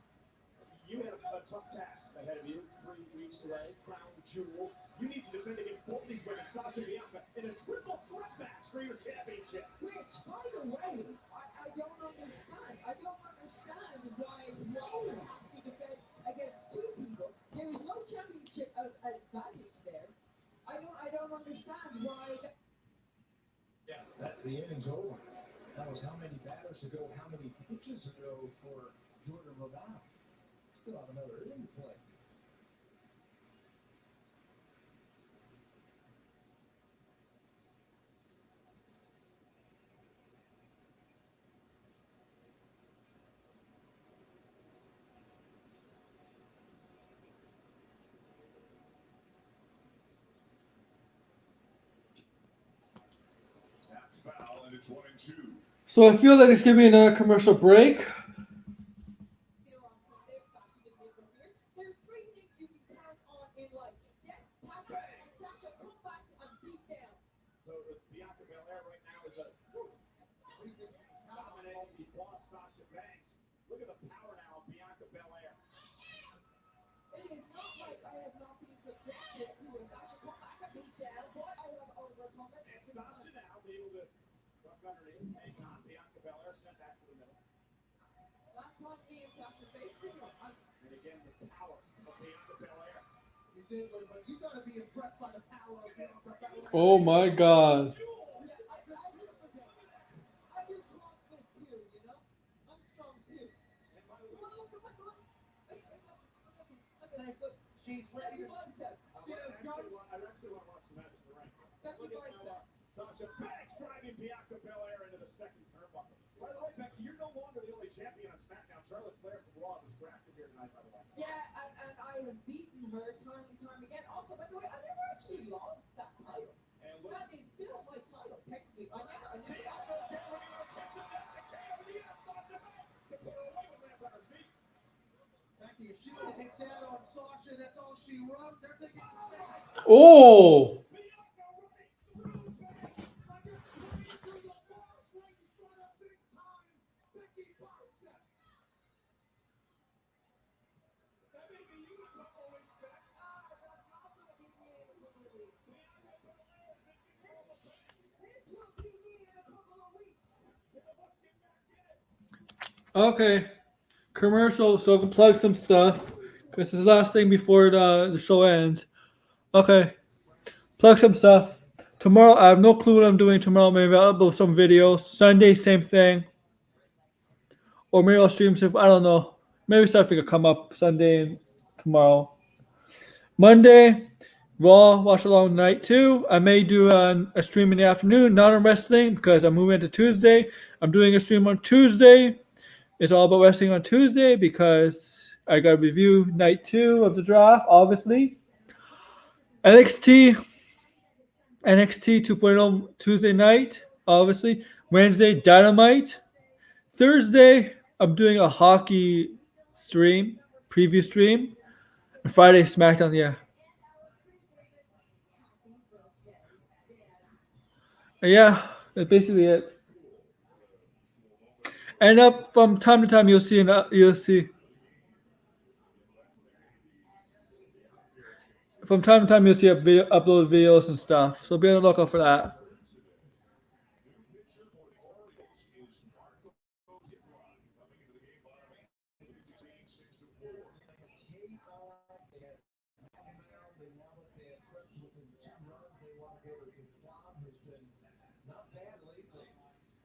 You have a tough task ahead of you. 3 weeks away. Crown Jewel. You need to defend against both these women, Sasha and Bianca, in a triple threat match for your championship. Which, by the way, I don't understand. I don't understand why women have to defend against two people. There is no championship advantage there. I don't understand why. Yeah, the inning's over. That was how many batters ago, how many pitches ago for Jordan Romano. Still have another inning to play. Tapped foul, and it's 1-2. So I feel like it's gonna be another commercial break. Here on Sunday, Sasha didn't make them here. There's three things you can count on in life: death, taxes, and Sasha comebacks and beatdowns. So Bianca Belair right now is dominating the boss Sasha Banks. Look at the power now of Bianca Belair. It is not like I have not been subjected to a Sasha comeback and beatdown, but I have overcome it. And Sasha now able to duck underneath, hang on. Bianca Belair sent that to the middle. Last time me and Sasha faced, we were under. And again, the power of Bianca Belair. You did, but you gotta be impressed by the power of Bianca Belair. Oh my god. Yeah, I never forget. I do CrossFit too, you know? I'm strong too. And by the You way, wanna look at my guns? Look at She's ready to biceps. see those guns. I actually want to watch the match in the ring. Becky Look at now, biceps. Sasha Banks driving Bianca Belair into the second turnbuckle. By the way, Becky, you're no longer the only champion on SmackDown. Charlotte Flair from Raw was drafted here tonight, by the way. Yeah, and I have beaten her time and time again. Also, by the way, I never actually lost that title. And look, That is still my title, technically. I never lost. to put her away with lands on her feet. Becky, if she would have hit that on Sasha, that's all she wrote. They're thinking, Oh. Bianca running through Banks. Under 20 through the boss right in front of big time. Becky biceps. That may be you a couple weeks back. That's not going to be me in a couple of weeks. Bianca Belair is in control of Banks. This will be me in a couple of weeks. Yeah, let's get back in it. Okay. Commercial, so I can plug some stuff. Because it's the last thing before the show ends. Okay. Plug some stuff. Tomorrow, I have no clue what I'm doing tomorrow. Maybe I'll upload some videos. Sunday, same thing. Or maybe I'll stream some. I don't know. Maybe something will come up Sunday and tomorrow. Monday, Raw Watch Along Night 2. I may do a stream in the afternoon, not on wrestling, because I'm moving to Tuesday. I'm doing a stream on Tuesday. It's all about wrestling on Tuesday because I got to review Night 2 of the draft, obviously. NXT 2.0 Tuesday night, obviously. Wednesday, Dynamite. Thursday, I'm doing a hockey stream, preview stream. And Friday, SmackDown, yeah. Yeah, that's basically it. And up from time to time, you'll see. From time to time, you'll see upload videos and stuff. So be on the lookout for that. Not bad lately.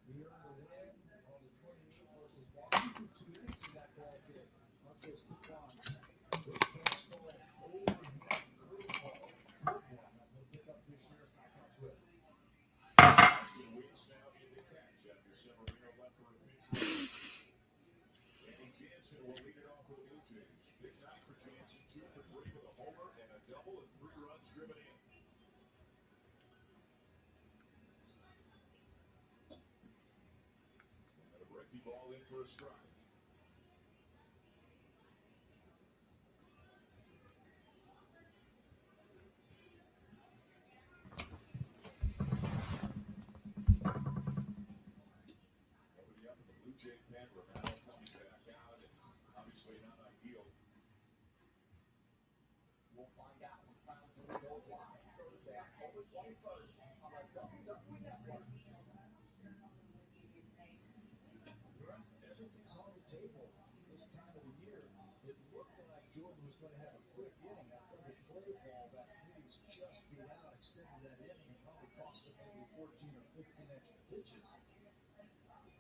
He earned a win on the 28th versus Washington 2 weeks in that ball game. Marcus Duquan. They cancel an overhand curveball. Good one. That will pick up this year. SmackDown Twitter. Austin Weeks now in the catch after Severino left for a pinch run. Andy Jansen will lead it off for the Blue Jays. Big night for Jansen, 2 for 3 with a homer and a double and 3 runs driven in. And a breaking ball in for a strike. Nobody up in the Blue Jay pen. Romano coming back out, and obviously not ideal. We'll find out when Crown Jewel goes live Thursday, October 21st on our WWE Network. Everything's on the table this time of the year. It looked like Jordan was going to have a quick inning after the play ball that Hayes just beat out, extended that inning and probably cost him maybe 14 or 15 extra pitches.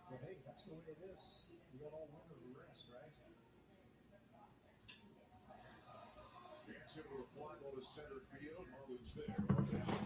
But hey, that's the way it is. You got all winter to rest, right? Jansen with a fly ball to center field. Marlins there. 1 out.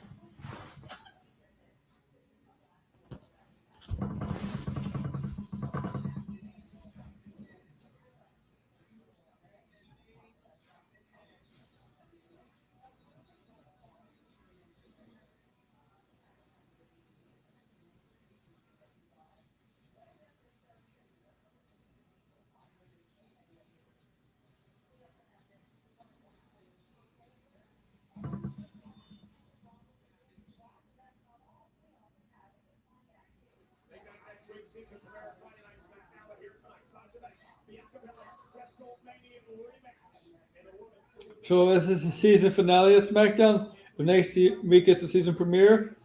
season premiere of Friday Night Smackdown, but here tonight, Sasha Banks, Bianca Belair, WrestleMania rematch. And the woman So this is the season finale of SmackDown. The next week is the season premiere.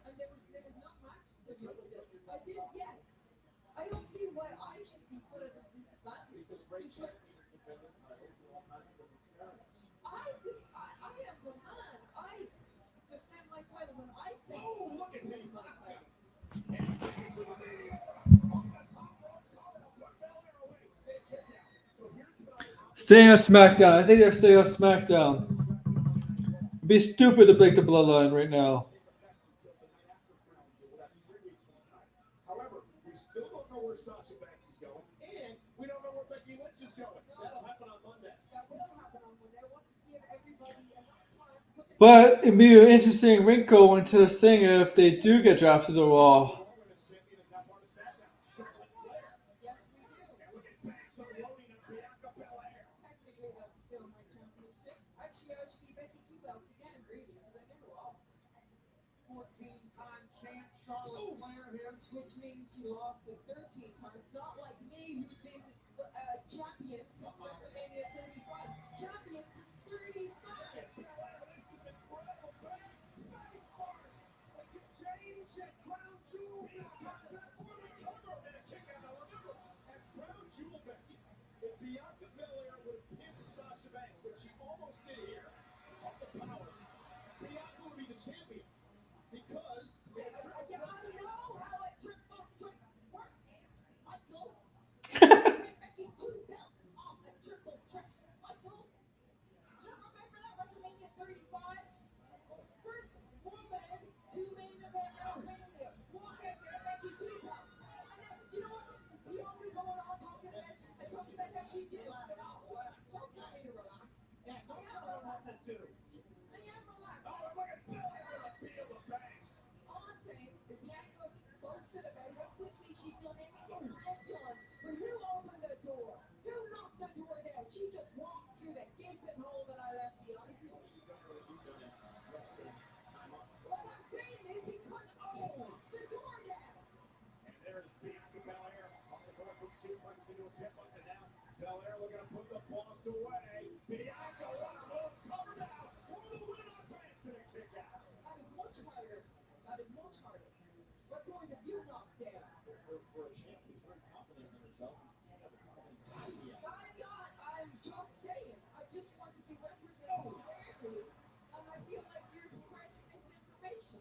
And there was not much to do with it. I did, yes. I don't see why I should be put at a disadvantage. Because I am the man. I defend my title when I say defend my title. Staying on SmackDown. I think they're staying on SmackDown. It'd be stupid to break the bloodline right now. However, we still don't know where Sasha Banks is going, and we don't know where Becky Lynch is going. That'll happen on Monday. That will happen on Monday. I want to give everybody enough time to put the But it'd be an interesting wrinkle into this thing if they do get drafted to Raw. Women's champion is now part of SmackDown. Charlotte Flair. yes, we do. And look at Banks unloading on Bianca Belair. Technically, that's still my championship. Actually, I should be Becky two belts again, really, because I never lost. 14-time champ Charlotte Flair here. Which means she lost it 13 times. Not like me, who's been champion since WrestleMania 35. Champion since 35. Belair, this is incredible. Banks, face first. Like a change at Crown Jewel. That's for the cover and a kick out. Now remember, at Crown Jewel, Becky, if Bianca Belair would have pinned Sasha Banks, which she almost did here, off the power, Bianca would be the champion. Because I know how a triple trick works. Michael. Becky two belts off a triple trick. Michael. You don't remember that WrestleMania 35? First woman to main event WrestleMania. Walk out there, Becky two belts. And then, you know what? We always go on talking about how she should have it all. Don't tell me to relax. yeah, don't tell her what to do. I am relaxed. Oh, look at Belair with a peel of Banks. All I'm saying is Bianca boasted about how quickly she's done everything I've done. But who opened the door? Who knocked the door down? She just walked through the gaping hole that I left behind. What I'm saying is because, the door down. And there's Bianca Belair on the vertical suplex into a pin lock, and now Belair looking to put the boss away. Bianca, what a move, covered out for the win on Banks and a kick out. That is much harder. That is much harder. What doors have you knocked down? For a champ who's very confident in herself, she has a confidence idea. I'm not. I'm just saying. I just want to be represented fairly. And I feel like you're spreading misinformation.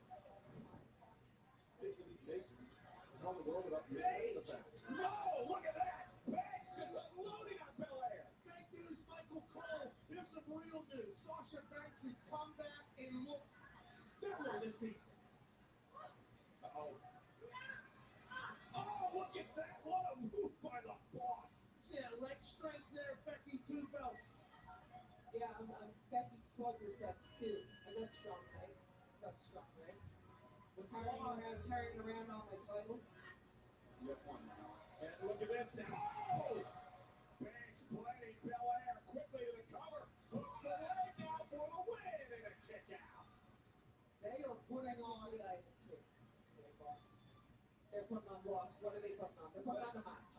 No, look at that. Banks just unloading on Belair. Fake news, Michael Cole. Here's some real news. Sasha Banks has come back and looked stellar this evening. Oh, look at that. What a move by the boss. Yeah, leg strength there, Becky two belts. Yeah, I'm Becky quadriceps too. I got strong legs. Carrying around all my titles. And look at this now. Oh! Banks playing Belair quickly to the cover. Hooks the leg now for the win and a kick out. They are putting on. What did I do? They're putting on what? What are they putting on? They're putting on a match.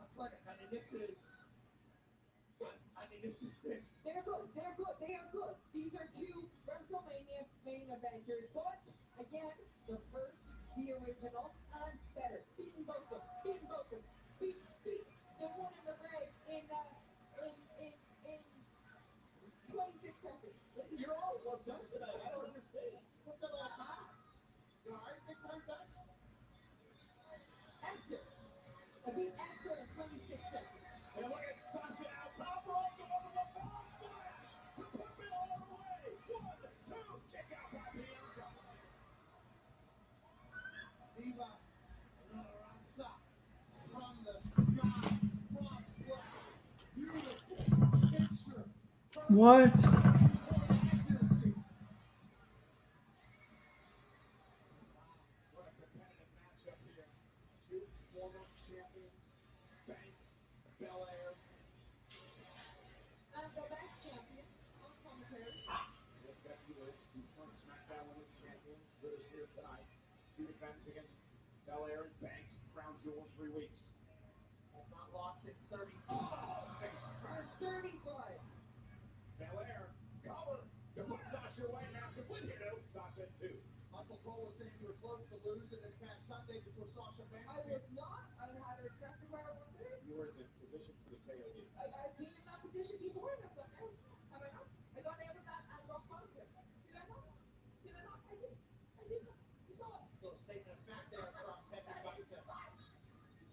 I mean, this is big. They're good. They're good. They are good. These are two WrestleMania main eventers, but again, the first, the original, and better. Beating both of them. Beat the one in the red in 26 seconds. You're all worked up today. I don't understand. What's that all about? You all right, big time Banks? Esther. I beat Esther in 26 seconds. And look at Sasha out top rope going to the frog splash to put Belair away. 1, 2, kick out by Bianca. Diva Rasa from the sky. Frog splash. Beautiful picture. What? Accuracy. What a competitive matchup here. Two former champions, Banks, Belair. And the best champion on commentary. Becky Lynch, the current SmackDown Women's Champion, with us here tonight. Here to defense against Belair and Banks, crown jewel in 3 weeks. Has not lost since 30. Oh, face first 35. Belair, cover to put Sasha away. Massive win here, though. Sasha at 2. Michael Cole was saying you were close to losing this past Sunday before Sasha Banks. I was not. I had her exactly where I wanted her. You were in the position for the KOD. I've been in that position before and I've got out. Have I not? I got out of that at rock bottom. Did I not? Did I not? I did. I did not. You saw it. Little statement of fact there from Becky Bicep.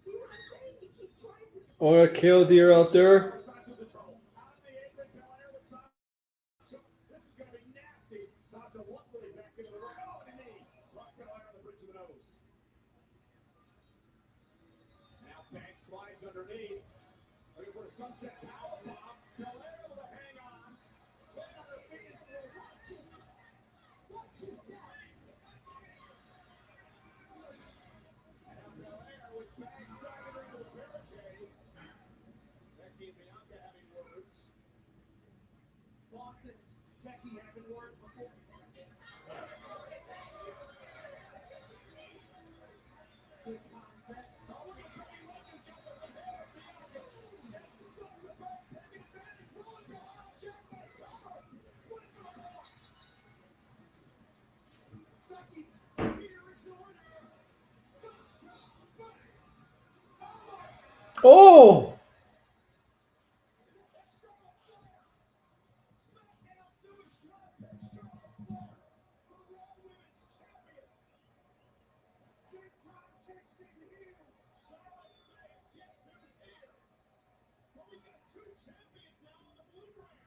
See what I'm saying? You keep trying this. Or a killdeer out there. Sasha's in trouble. Out of the apron, Belair with Sasha. This is going to be nasty. Sasha luckily back into the ring. Oh, and a knee. Rock Belair on the bridge of the nose. Now Banks slides underneath. Looking for a sunset power bomb. Belair able to hang on. Then on her feet. Watch his step. And now Belair with Banks driving her into the barricade. Becky and Bianca having words. Boss and Becky having words before. Big time bets. Oh, look at Becky Lynch's got the hair. Bianca. Sasha Banks taking advantage. Rolling behind. Jack that cover. Win for the boss. Becky, Here is your winner. Sasha Banks. Oh! SmackDown's newest Smackdown, Charlotte Flair, the Raw Women's Champion. Big time kicks and heels. Charlotte saying, guess who's here? Well, we got 2 champions now on the blue brand.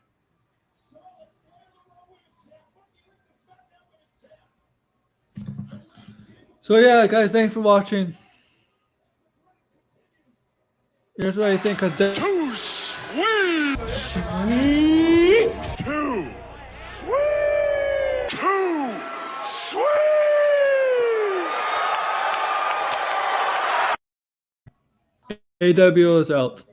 Charlotte Flair, the Raw Women's Champ. Becky Lynch, the SmackDown Women's Champ. So yeah, guys, thanks for watching. Here's what I think of the AW is out.